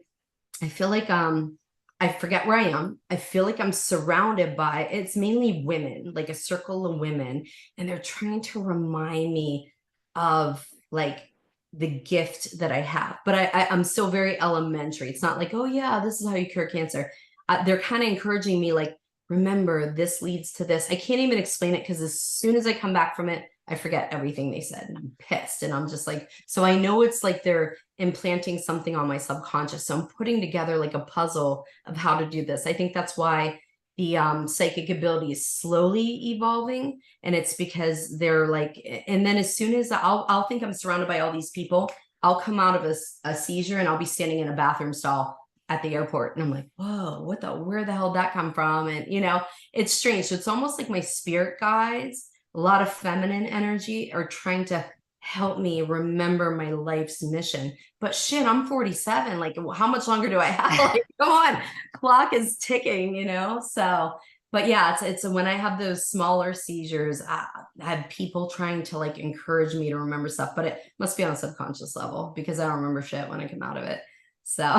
I feel like I forget where I am. I feel like I'm surrounded by, it's mainly women, like a circle of women. And they're trying to remind me of like the gift that I have. But I'm still very elementary. It's not like, oh yeah, this is how you cure cancer. They're kind of encouraging me like, remember, this leads to this. I can't even explain it because as soon as I come back from it, I forget everything they said and I'm pissed. And I'm just like, so I know it's like they're implanting something on my subconscious. So I'm putting together like a puzzle of how to do this. I think that's why the psychic ability is slowly evolving. And it's because they're like, and then as soon as I'll think I'm surrounded by all these people, I'll come out of a seizure and I'll be standing in a bathroom stall at the airport. And I'm like, whoa, where the hell did that come from? And, you know, it's strange. So it's almost like my spirit guides, a lot of feminine energy are trying to help me remember my life's mission. But shit, I'm 47. Like, how much longer do I have? Like, come on, clock is ticking, you know? So, but yeah, it's when I have those smaller seizures, I have people trying to like encourage me to remember stuff, but it must be on a subconscious level because I don't remember shit when I come out of it. So,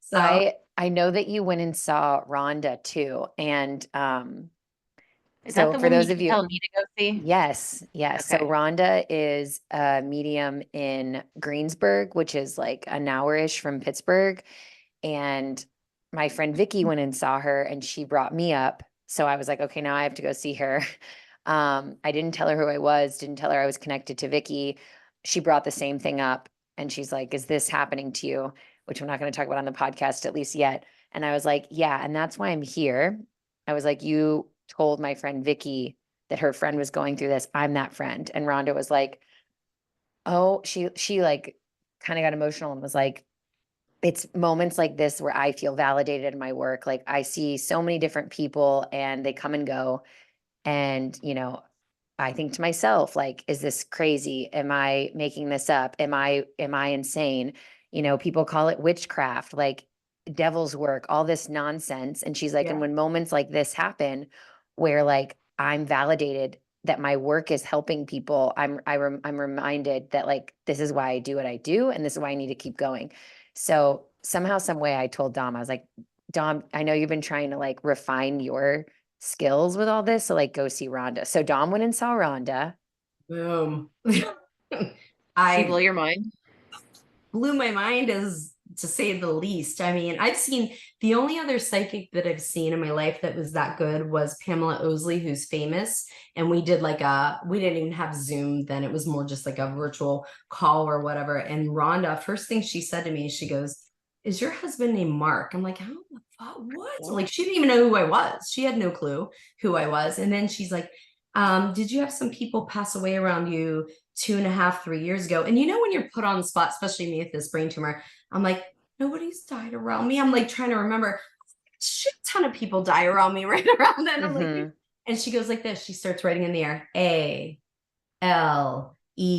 so I know that you went and saw Rhonda too. And Is that so the for one those you of keep you, telling me to go see? yes, yes. So Okay. Rhonda is a medium in Greensburg, which is like an hour-ish from Pittsburgh. And my friend Vicky went and saw her and she brought me up. So I was like, okay, now I have to go see her. I didn't tell her who I was, didn't tell her I was connected to Vicky. She brought the same thing up and she's like, is this happening to you? Which I'm not going to talk about on the podcast at least yet. And I was like, yeah, and that's why I'm here. I was like, you told my friend Vicky that her friend was going through this. I'm that friend. And Rhonda was like, oh, she like kind of got emotional and was like, it's moments like this where I feel validated in my work. Like I see so many different people and they come and go. And, you know, I think to myself, like, is this crazy? Am I making this up? Am I insane? You know, people call it witchcraft, like devil's work, all this nonsense. And she's like, yeah. and when moments like this happen, where like I'm validated that my work is helping people, I'm reminded that like this is why I do what I do, and this is why I need to keep going. So somehow, some way, I told Dom, I was like, Dom, I know you've been trying to like refine your skills with all this. So like go see Rhonda. So Dom went and saw Rhonda. Boom. She I blow your mind? blew my mind, as to say the least. I mean, I've seen the only other psychic that I've seen in my life that was that good was Pamela Osley, who's famous. And we did like we didn't even have Zoom then. It was more just like a virtual call or whatever. And Rhonda, first thing she said to me, she goes, is your husband named Mark? I'm like, how the fuck? What? Like, she didn't even know who I was. She had no clue who I was. And then she's like, did you have some people pass away around you 2.5, 3 years ago? And you know, when you're put on the spot, especially me with this brain tumor, I'm like, nobody's died around me. I'm like trying to remember. Shit ton of people die around me right around then. I'm like, and she goes like this. She starts writing in the air, A-L-E.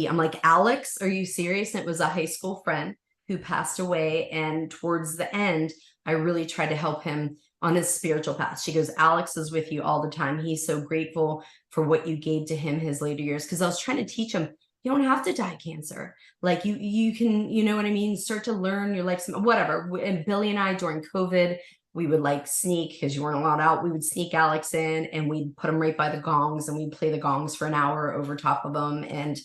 I'm like, Alex, are you serious? And it was a high school friend who passed away. And towards the end, I really tried to help him on his spiritual path. She goes, Alex is with you all the time. He's so grateful for what you gave to him his later years. Because I was trying to teach him, you don't have to die cancer. Like you can, you know what I mean? Start to learn your life, whatever. And Billy and I, during COVID, we would like sneak, because you weren't allowed out. We would sneak Alex in and we'd put him right by the gongs and we'd play the gongs for an hour over top of them and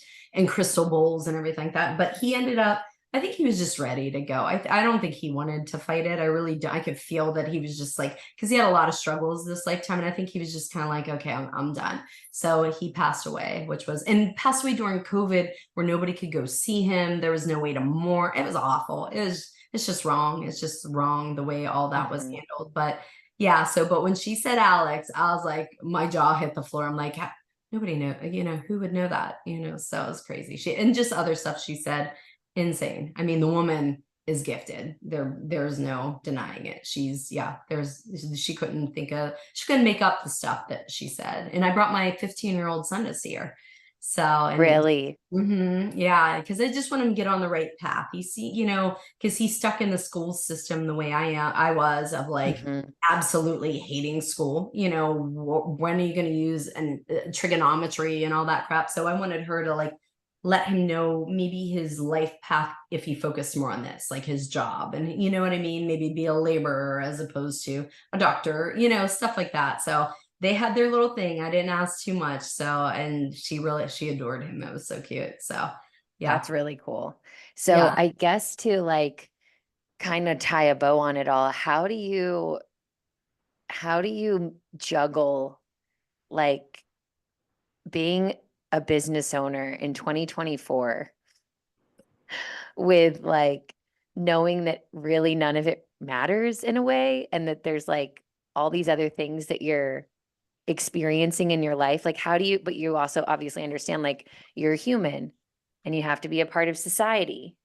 crystal bowls and everything like that. But he ended up, I think he was just ready to go. I don't think he wanted to fight it. I really do. I could feel that he was just like, because he had a lot of struggles this lifetime. And I think he was just kind of like, okay, I'm done. So he passed away, and passed away during COVID, where nobody could go see him. There was no way to mourn. It was awful. It's just wrong. It's just wrong the way all that was handled. But yeah, but when she said Alex, I was like, my jaw hit the floor. I'm like, nobody know, who would know that, so it was crazy. And just other stuff she said, insane. I mean, the woman is gifted. There's no denying it. she couldn't make up the stuff that she said. And I brought my 15-year-old son to see her. So, and Really? yeah, because I just want him to get on the right path. You see, because he's stuck in the school system the way I was, of like absolutely hating school. When are you going to use trigonometry and all that crap? So I wanted her to like let him know maybe his life path, if he focused more on this, like his job, and you know what I mean, maybe be a laborer as opposed to a doctor, stuff like that. So they had their little thing. I didn't ask too much. So, and she adored him. It was so cute. So yeah. That's really cool. So I guess to like kind of tie a bow on it all, how do you juggle like being a business owner in 2024 with like knowing that really none of it matters in a way, and that there's like all these other things that you're experiencing in your life? Like but you also obviously understand like you're human and you have to be a part of society,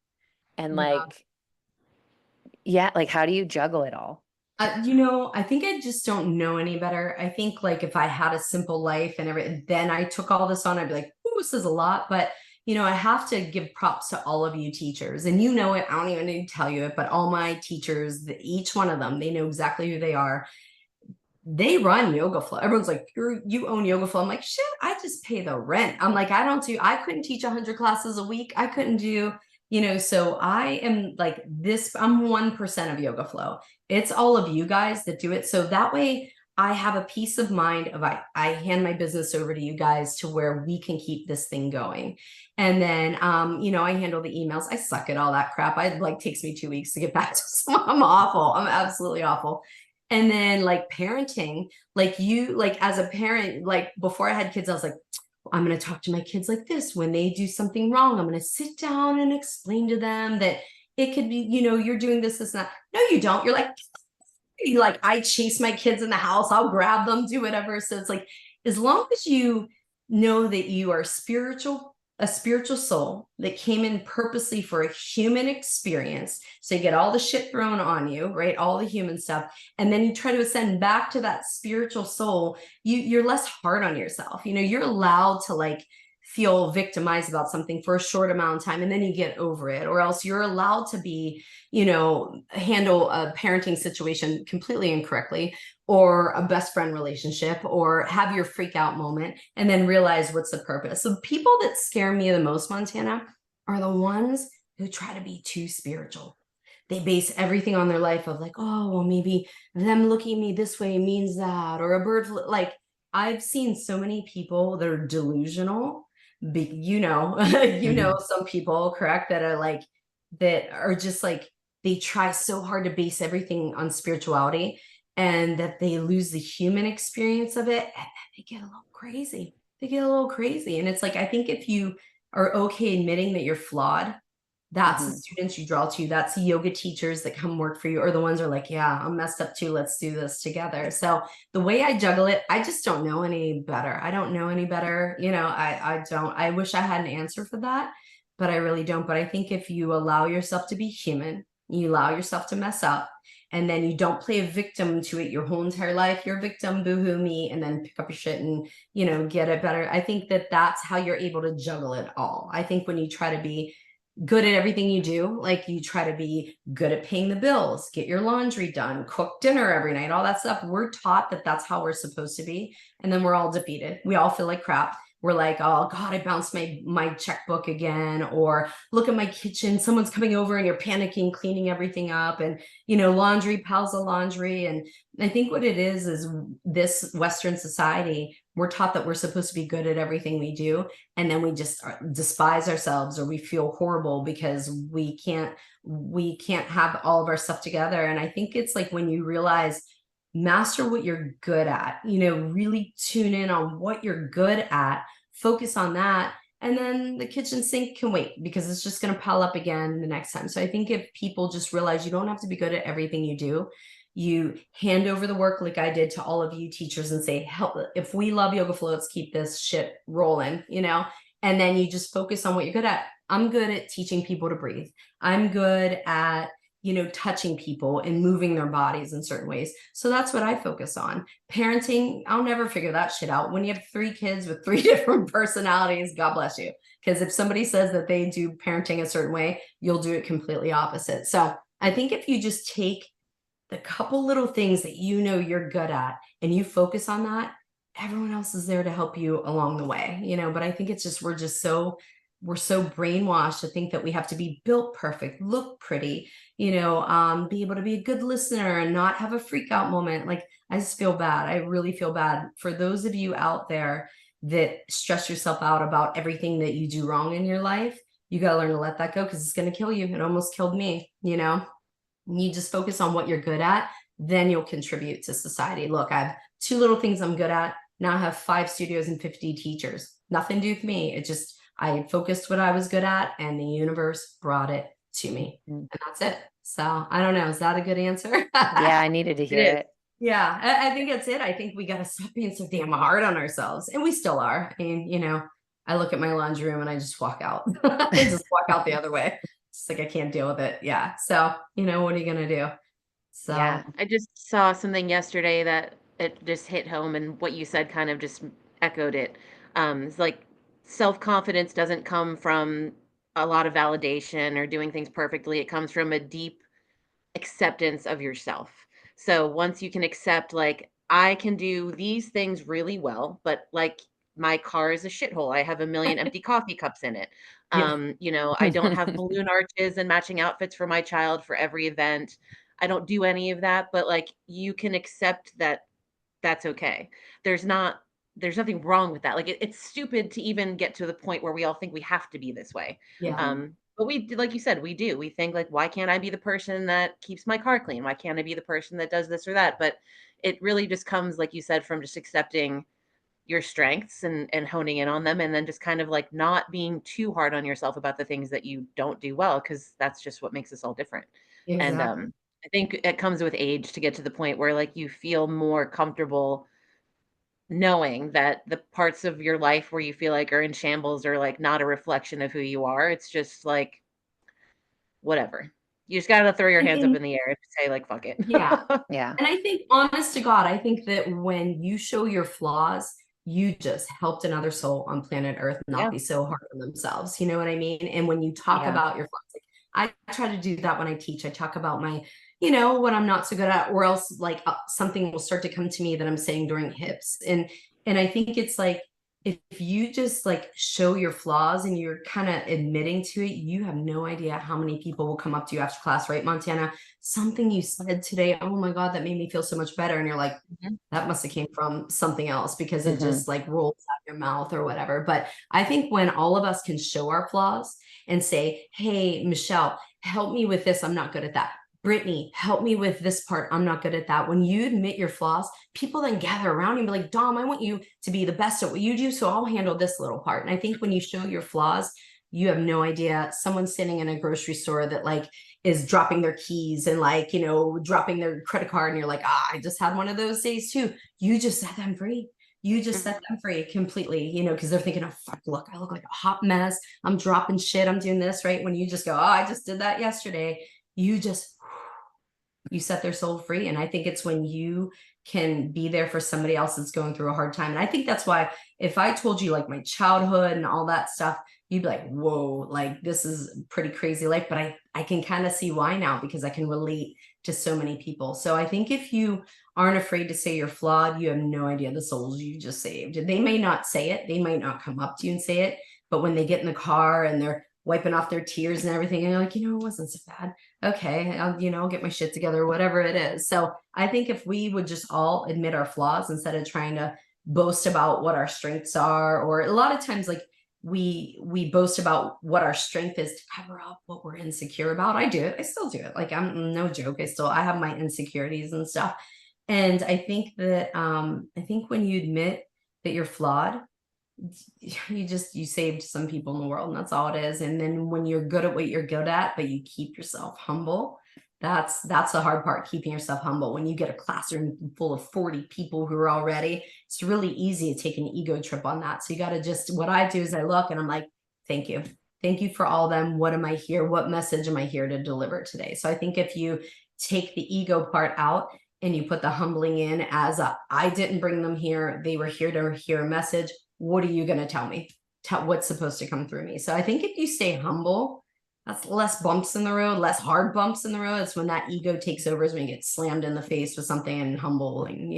and like like how do you juggle it all? I think I just don't know any better. I think like if I had a simple life and then I took all this on, I'd be like, oh, this is a lot. But I have to give props to all of you teachers, and you know it. I don't even need to tell you it, but all my teachers, each one of them, they know exactly who they are. They run Yoga Flow. Everyone's like, you own Yoga Flow. I'm like, shit, I just pay the rent. I'm like, I couldn't teach 100 classes a week. I couldn't do, so I am like this, I'm 1% of Yoga Flow. It's all of you guys that do it. So that way I have a peace of mind of I hand my business over to you guys to where we can keep this thing going. And then, I handle the emails. I suck at all that crap. Takes me 2 weeks to get back to someone. I'm awful. I'm absolutely awful. And then like parenting, as a parent, like before I had kids, I was like, I'm going to talk to my kids like this. When they do something wrong, I'm going to sit down and explain to them that it could be, you're doing this, and that. No, you don't. You're like, I chase my kids in the house. I'll grab them, do whatever. So it's like, as long as you know that you are a spiritual soul that came in purposely for a human experience. So you get all the shit thrown on you, right? All the human stuff. And then you try to ascend back to that spiritual soul. You're less hard on yourself. You're allowed to feel victimized about something for a short amount of time, and then you get over it. Or else you're allowed to be, handle a parenting situation completely incorrectly, or a best friend relationship, or have your freak out moment, and then realize what's the purpose. So people that scare me the most, Montana, are the ones who try to be too spiritual. They base everything on their life of oh, well, maybe them looking at me this way means that, or a bird. I've seen so many people that are delusional. Some people, correct, that are just they try so hard to base everything on spirituality, and that they lose the human experience of it, and then they get a little crazy. And it's I think if you are okay admitting that you're flawed, that's the students you draw to. That's the yoga teachers that come work for you, or the ones who are yeah, I'm messed up too. Let's do this together. So the way I juggle it, I just don't know any better. I don't know any better. I don't. I wish I had an answer for that, but I really don't. But I think if you allow yourself to be human, you allow yourself to mess up, and then you don't play a victim to it your whole entire life. You're a victim, boohoo me, and then pick up your shit and, get it better. I think that that's how you're able to juggle it all. I think when you try to be good at everything you do, you try to be good at paying the bills, get your laundry done, cook dinner every night, all that stuff. We're taught that that's how we're supposed to be. And then we're all defeated. We all feel like crap. We're like, oh God, I bounced my checkbook again, or look at my kitchen, someone's coming over and you're panicking, cleaning everything up, and laundry, piles of laundry. And I think what it is this Western society, we're taught that we're supposed to be good at everything we do, and then we just despise ourselves, or we feel horrible because we can't have all of our stuff together. And I think it's when you realize, master what you're good at, really tune in on what you're good at, focus on that. And then the kitchen sink can wait, because it's just going to pile up again the next time. So I think if people just realize you don't have to be good at everything you do, you hand over the work like I did to all of you teachers and say, help, if we love Yoga Flow, let's keep this shit rolling, and then you just focus on what you're good at. I'm good at teaching people to breathe. I'm good at touching people and moving their bodies in certain ways. So that's what I focus on. Parenting, I'll never figure that shit out. When you have 3 kids with 3 different personalities, God bless you. Because if somebody says that they do parenting a certain way, you'll do it completely opposite. So I think if you just take the couple little things that you're good at and you focus on that, everyone else is there to help you along the way, but I think it's just, we're so brainwashed to think that we have to be built perfect, look pretty, be able to be a good listener and not have a freak out moment. I just feel bad. I really feel bad for those of you out there that stress yourself out about everything that you do wrong in your life. You got to learn to let that go, because it's going to kill you. It almost killed me, You just focus on what you're good at, then you'll contribute to society. Look, I have 2 little things I'm good at. Now I have 5 studios and 50 teachers. Nothing to do with me. It just, I focused what I was good at, and the universe brought it to me. And that's it. So I don't know. Is that a good answer? Yeah, I needed to hear it. Yeah, I think that's it. I think we got to stop being so damn hard on ourselves. And we still are. I mean, I look at my laundry room and I just walk out. I just walk out the other way. It's I can't deal with it. Yeah. So, what are you going to do? So yeah, I just saw something yesterday that it just hit home, and what you said kind of just echoed it. It's self-confidence doesn't come from a lot of validation or doing things perfectly. It comes from a deep acceptance of yourself. So once you can accept, like, I can do these things really well, but like my car is a shithole. I have a million empty coffee cups in it. Yeah. I don't have balloon arches and matching outfits for my child for every event. I don't do any of that, but like you can accept that that's okay. There's not there's nothing wrong with that. Like it's stupid to even get to the point where we all think we have to be this way. Yeah. But like you said, we do. We think like, why can't I be the person that keeps my car clean? Why can't I be the person that does this or that? But it really just comes, like you said, from just accepting your strengths and honing in on them, and then just kind of like not being too hard on yourself about the things that you don't do well, because that's just what makes us all different. And Exactly. I think it comes with age to get to the point where like you feel more comfortable knowing that the parts of your life where you feel like are in shambles are like not a reflection of who you are. It's just like whatever. You just gotta throw your I hands up think, in the air and say like fuck it. yeah. Yeah. And I think, honest to God, I think that when you show your flaws, you just helped another soul on planet Earth not Yeah. be so hard on themselves. You know what I mean? And when you talk Yeah. about your flaws, like, I try to do that when I teach. I talk about my, what I'm not so good at, or else like something will start to come to me that I'm saying during hips. And I think it's like, if you just like show your flaws and you're kind of admitting to it, you have no idea how many people will come up to you after class, right, Montana? Something you said today, oh my God, that made me feel so much better. And you're like, Mhm. that must have came from something else, because it Mhm. just like rolls out your mouth or whatever. But I think when all of us can show our flaws and say, hey, Michelle, help me with this, I'm not good at that. Brittany, help me with this part, I'm not good at that. When you admit your flaws, people then gather around you and be like, Dom, I want you to be the best at what you do, so I'll handle this little part. And I think when you show your flaws, you have no idea. Someone sitting in a grocery store that like is dropping their keys and like, dropping their credit card, and you're like, I just had one of those days too. You just set them free. You just set them free completely, because they're thinking, oh, fuck, look, I look like a hot mess. I'm dropping shit. I'm doing this, right? When you just go, oh, I just did that yesterday. You set their soul free. And I think it's when you can be there for somebody else that's going through a hard time. And I think that's why if I told you like my childhood and all that stuff, you'd be like, whoa, like this is pretty crazy life. But I can kind of see why now, because I can relate to so many people. So I think if you aren't afraid to say you're flawed, you have no idea the souls you just saved. And they may not say it, they might not come up to you and say it, but when they get in the car and they're wiping off their tears and everything, and you're like, it wasn't so bad. Okay, I'll get my shit together, whatever it is. So I think if we would just all admit our flaws instead of trying to boast about what our strengths are, or a lot of times like we boast about what our strength is to cover up what we're insecure about. I do it. I still do it. Like, I'm no joke. I have my insecurities and stuff. And I think that when you admit that you're flawed, you saved some people in the world, and that's all it is. And then when you're good at what you're good at, but you keep yourself humble, that's the hard part, keeping yourself humble. When you get a classroom full of 40 people who are all ready, it's really easy to take an ego trip on that. So you got to what I do is I look and I'm like, thank you for all of them. What message am I here to deliver today? So I think if you take the ego part out and you put the humbling in as I didn't bring them here, they were here to hear a message. What are you going to tell me? What's supposed to come through me? So I think if you stay humble, that's less bumps in the road, less hard bumps in the road. It's when that ego takes over, is when you get slammed in the face with something and humbling,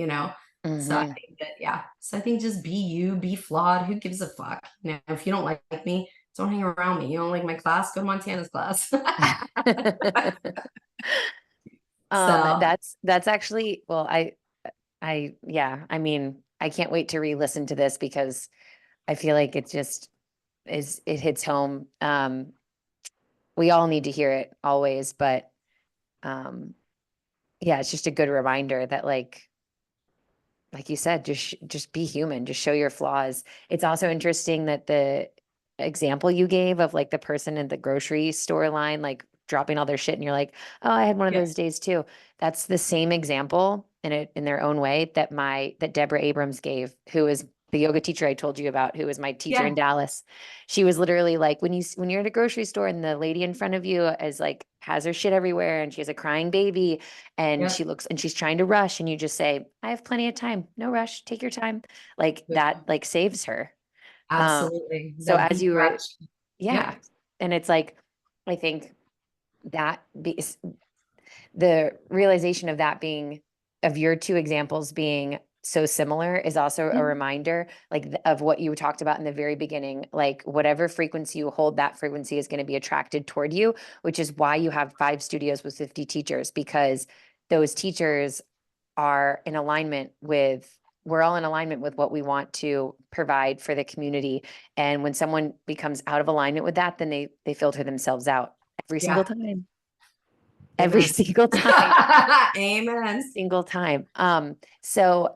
So I think that, yeah. So I think just be you, be flawed. Who gives a fuck? If you don't like me, don't hang around me. You don't like my class, go to Montana's class. That's actually, well, yeah, I mean, I can't wait to re-listen to this because I feel like it hits home. We all need to hear it always, but yeah, it's just a good reminder that like you said, just be human, just show your flaws. It's also interesting that the example you gave of like the person in the grocery store line, like dropping all their shit, and you're like, oh, I had one of those days too. That's the same example in their own way that Deborah Abrams gave, who is the yoga teacher I told you about, who was my teacher in Dallas. She was literally like, when you're at a grocery store and the lady in front of you is like, has her shit everywhere and she has a crying baby and she looks and she's trying to rush, and you just say, I have plenty of time, no rush, take your time. Like that, like saves her. Absolutely. So That as deep you were, breath. yeah. And it's like, I think that the realization of that being, of your two examples being so similar is also a Mhm. reminder, like of what you talked about in the very beginning, like whatever frequency you hold, that frequency is going to be attracted toward you, which is why you have 5 studios with 50 teachers, because those teachers are in alignment with, we're all in alignment with what we want to provide for the community. And when someone becomes out of alignment with that, then they filter themselves out every single time. Every Amen. single time. Amen. Single time. So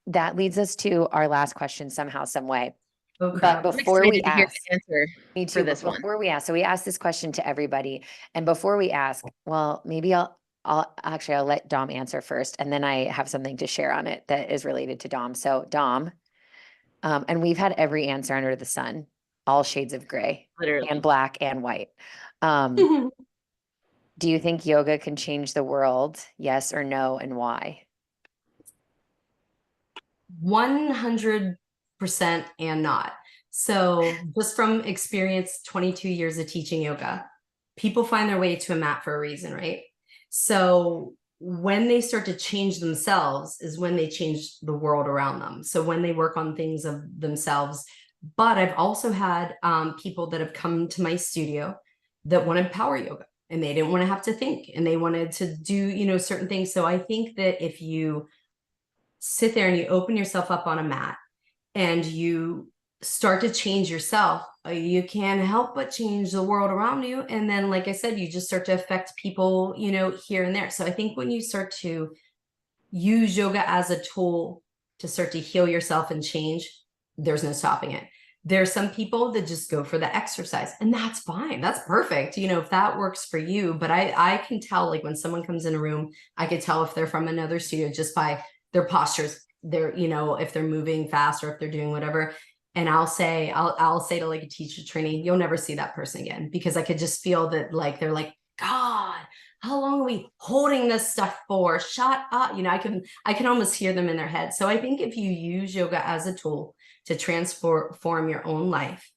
that leads us to our last question somehow, some way. Oh, But crap. I'm before we excited to hear ask, the answer. me for too, this but one. before we ask, so we asked this question to everybody. And before we ask, well, maybe I'll let Dom answer first, and then I have something to share on it that is related to Dom. So Dom, and we've had every answer under the sun, all shades of gray Literally. and black and white. Do you think yoga can change the world? Yes or no, and why? 100% and not. So just from experience, 22 years of teaching yoga, people find their way to a mat for a reason, right? So when they start to change themselves is when they change the world around them. So when they work on things of themselves. But I've also had people that have come to my studio that wanted power yoga, and they didn't want to have to think, and they wanted to do, certain things. So I think that if you sit there and you open yourself up on a mat and you start to change yourself, you can't help but change the world around you. And then, like I said, you just start to affect people, here and there. So I think when you start to use yoga as a tool to start to heal yourself and change, there's no stopping it. There's some people that just go for the exercise, and that's fine. That's perfect. If that works for you. But I can tell, like, when someone comes in a room, I could tell if they're from another studio just by their postures, if they're moving fast or if they're doing whatever. And I'll say to like a teacher trainee, you'll never see that person again, because I could just feel that, like, they're like, God, how long are we holding this stuff for? Shut up. I can almost hear them in their head. So I think if you use yoga as a tool to transform your own life,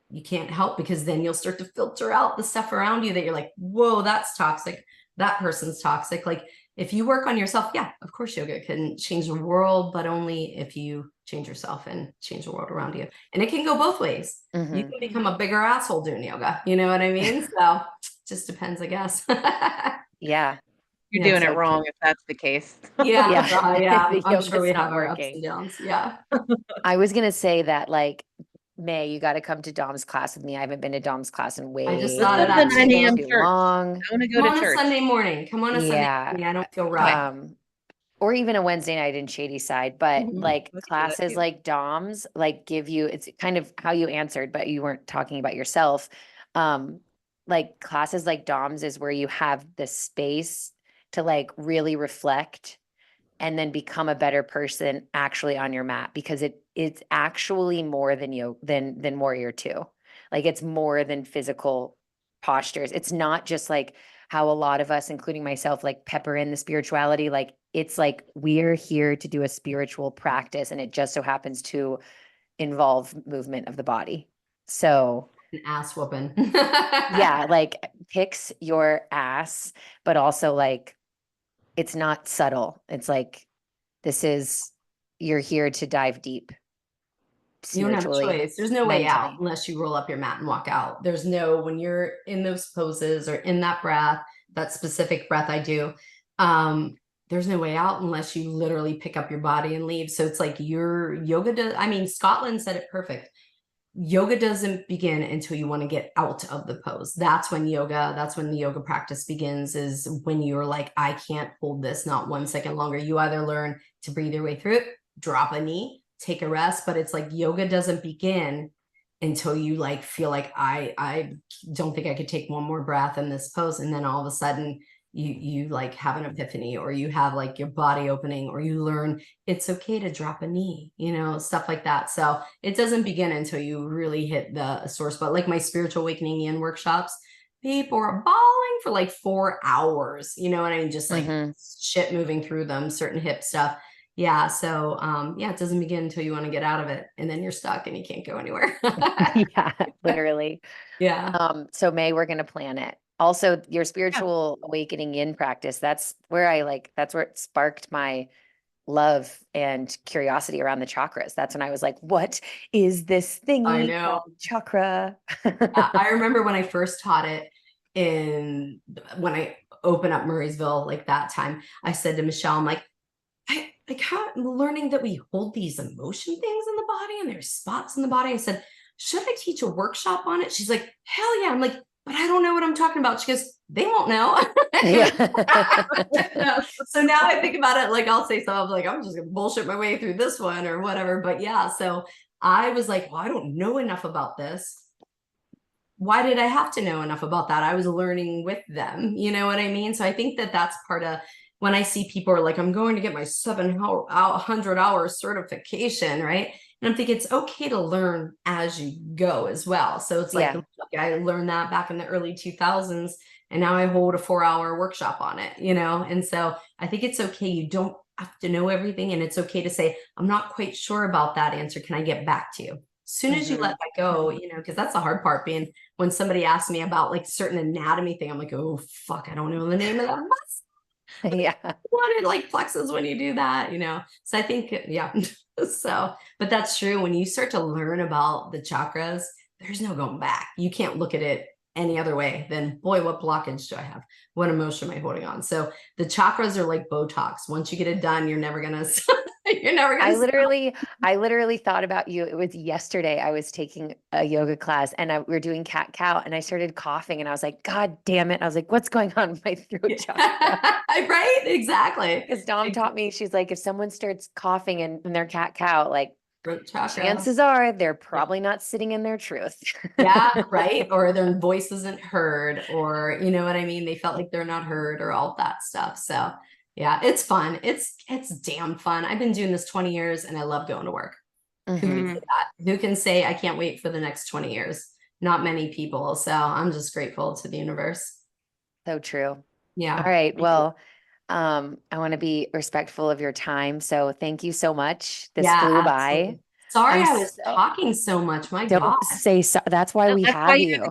you can't help, because then you'll start to filter out the stuff around you that you're like, whoa, that's toxic. That person's toxic. Like, if you work on yourself, yeah, of course yoga can change the world, but only if you change yourself and change the world around you. And it can go both ways. Mhm. You can become a bigger asshole doing yoga. You know what I mean? So just depends, I guess. Yeah. You're Yeah, doing so it wrong if that's the case. Yeah. Yeah. The I'm sure we yoga's not have our ups working. and downs. Yeah. I was gonna say that, like, May, you got to come to Dom's class with me. I haven't been to Dom's class in way I just Let's thought go of to the that 9 a.m. too. too church. long. I want to go Come to on a church. Sunday morning. Come on a Sunday Yeah. morning. I don't feel right. Or even a Wednesday night in Shady Side, but Mhm. like Let's do that classes too. like Dom's, like, give you, it's kind of how you answered, but you weren't talking about yourself. Like classes like Dom's is where you have the space to like really reflect and then become a better person actually on your mat, because it's actually more than than Warrior 2. Like, it's more than physical postures. It's not just like how a lot of us, including myself, like pepper in the spirituality. Like, it's like we're here to do a spiritual practice, and it just so happens to involve movement of the body. So An ass whooping. yeah, like, kicks your ass, but also like it's not subtle. It's like, you're here to dive deep You don't have a spiritually, choice. There's no way out mentally. unless you roll up your mat and walk out. There's no, when you're in those poses or in that breath, that specific breath I do, there's no way out unless you literally pick up your body and leave. So it's like your yoga does, Scotland said it perfect. Yoga doesn't begin until you want to get out of the pose. That's when the yoga practice begins, is when you're like, I can't hold this not 1 second longer. You either learn to breathe your way through it, drop a knee, take a rest, but it's like yoga doesn't begin until you like feel like I don't think I could take one more breath in this pose. And then all of a sudden you like have an epiphany, or you have like your body opening, or you learn it's okay to drop a knee, stuff like that. So it doesn't begin until you really hit the source. But like my spiritual awakening in workshops, people are bawling for like 4 hours, you know what I mean? Just like shit moving through them, certain hip stuff. Yeah. So, yeah, it doesn't begin until you want to get out of it, and then you're stuck and you can't go anywhere. Yeah, literally. Yeah. So May, we're going to plan it. Also, your Yeah. spiritual awakening in practice, that's where it sparked my love and curiosity around the chakras. That's when I was like, what is this I thingy know. called chakra? I remember when I first taught it when I opened up Murraysville, like that time, I said to Michelle, I'm like, I'm learning that we hold these emotion things in the body and there's spots in the body. I said, should I teach a workshop on it? She's like, hell yeah. I'm like, but I don't know what I'm talking about. She goes, they won't know. Yeah. So now I think about it, like I'll say something like, I'm just gonna bullshit my way through this one or whatever. But yeah, so I was like, well, I don't know enough about this. Why did I have to know enough about that? I was learning with them. You know what I mean? So I think that that's part of when I see people are like, I'm going to get my 700-hour certification, right? And I'm thinking it's okay to learn as you go as well. So it's like, Yeah. I learned that back in the early 2000s, and now I hold a 4-hour workshop on it, you know? And so I think it's okay. You don't have to know everything, and it's okay to say, I'm not quite sure about that answer. Can I get back to you? As soon as you let that go, you know, because that's the hard part, being when somebody asks me about like certain anatomy thing, I'm like, oh, fuck, I don't know the name of that muscle. Yeah. What it like flexes when you do that, you know? So I think, yeah. So, but that's true. When you start to learn about the chakras, there's no going back. You can't look at it any other way than, boy, what blockage do I have? What emotion am I holding on? So the chakras are like Botox. Once you get it done, you're never gonna I literally thought about you. It was yesterday. I was taking a yoga class and we were doing cat cow, and I started coughing and I was like, God damn it. I was like, what's going on with my throat chakra? Right? Exactly. Because Dom taught me, she's like, if someone starts coughing and they're cat cow, like Throat chakra. chances are they're probably not sitting in their truth. Yeah, right. Or their voice isn't heard, or you know what I mean? They felt like they're not heard, or all that stuff. So yeah, it's fun. It's damn fun. I've been doing this 20 years and I love going to work. Who can say that? Who can say I can't wait for the next 20 years? Not many people. So I'm just grateful to the universe. So true. Yeah. All right. Well, I want to be respectful of your time. So thank you so much. This flew absolutely. by. Sorry, I was talking so much. My God. Don't say so. That's why we have you. You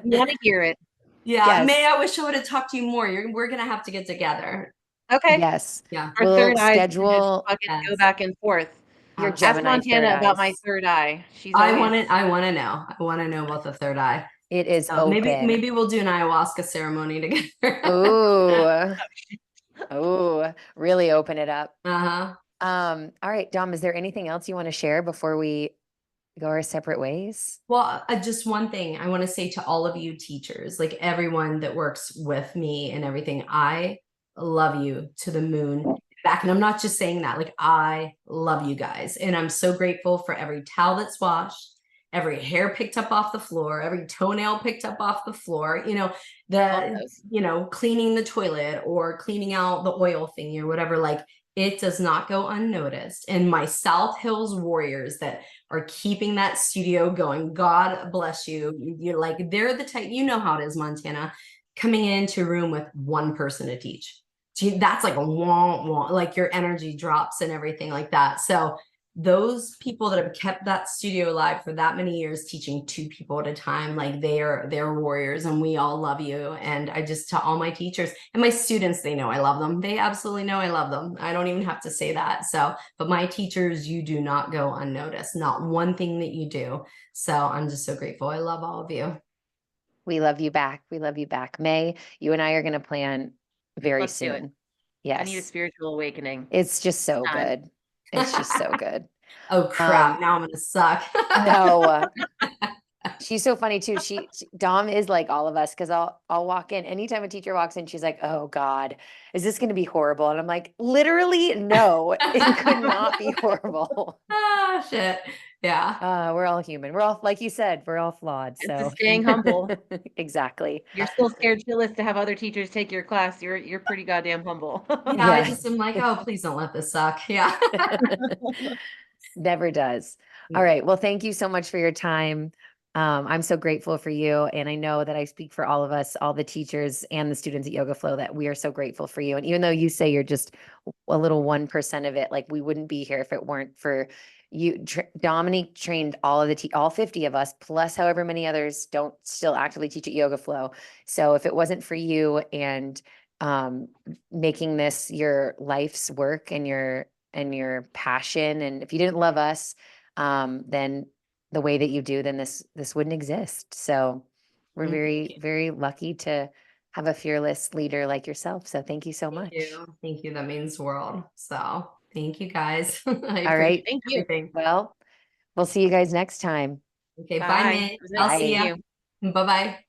want to hear it. Yeah. Yes. May, I wish I would have talked to you more. We're going to have to get together. Okay. Yes. Yeah. Our We'll third eye schedule. go back and forth. Your Ask Gemini Montana third about my eyes. third eye. I want to know. I want to know about the third eye. It is So open. maybe we'll do an ayahuasca ceremony together. Ooh. Ooh, really open it up. Uh-huh. All right, Dom, is there anything else you want to share before we go our separate ways? Well, just one thing I want to say to all of you teachers, like everyone that works with me and everything, I love you to the moon back. And I'm not just saying that, like, I love you guys. And I'm so grateful for every towel that's washed, every hair picked up off the floor, every toenail picked up off the floor, you know, cleaning the toilet or cleaning out the oil thingy or whatever. Like, it does not go unnoticed. And my South Hills warriors that are keeping that studio going, God bless you. You're like, they're the type, you know how it is, Montana, coming into a room with one person to teach. That's like a wah, like your energy drops and everything like that. So those people that have kept that studio alive for that many years, teaching 2 people at a time, like they're warriors, and we all love you. And I just, to all my teachers and my students, they know I love them. They absolutely know I love them. I don't even have to say that. So, but my teachers, you do not go unnoticed, not one thing that you do. So I'm just so grateful. I love all of you. We love you back. We love you back. May, you and I are going to plan very Let's do it. soon. Yes. I need a spiritual awakening. It's just so good. It's just so good. Oh crap, now I'm gonna suck. No. She's so funny too. Dom is like all of us, because I'll walk in anytime a teacher walks in, she's like, oh God, is this going to be horrible? And I'm like, literally, no, it could not be horrible. Ah, shit. Yeah. We're all human. We're all, like you said, we're all flawed. So staying humble. Exactly. You're still scared shitless to have other teachers take your class. You're pretty goddamn humble. Yeah, Yeah. I just am like, oh, please don't let this suck. Yeah. Never does. Yeah. All right. Well, thank you so much for your time. I'm so grateful for you. And I know that I speak for all of us, all the teachers and the students at Yoga Flow, that we are so grateful for you. And even though you say you're just a little 1% of it, like we wouldn't be here if it weren't for you. Dominique trained all of all 50 of us, plus however many others don't still actively teach at Yoga Flow. So if it wasn't for you and making this your life's work and your passion, and if you didn't love us, then the way that you do, then this wouldn't exist. So we're very, very lucky to have a fearless leader like yourself. So thank you so much. Thank you. That means the world. So thank you guys. I All appreciate right. Thank you. everything. Well, we'll see you guys next time. Okay, bye, Bye. Mint. It was nice I'll see seeing you. Bye-bye.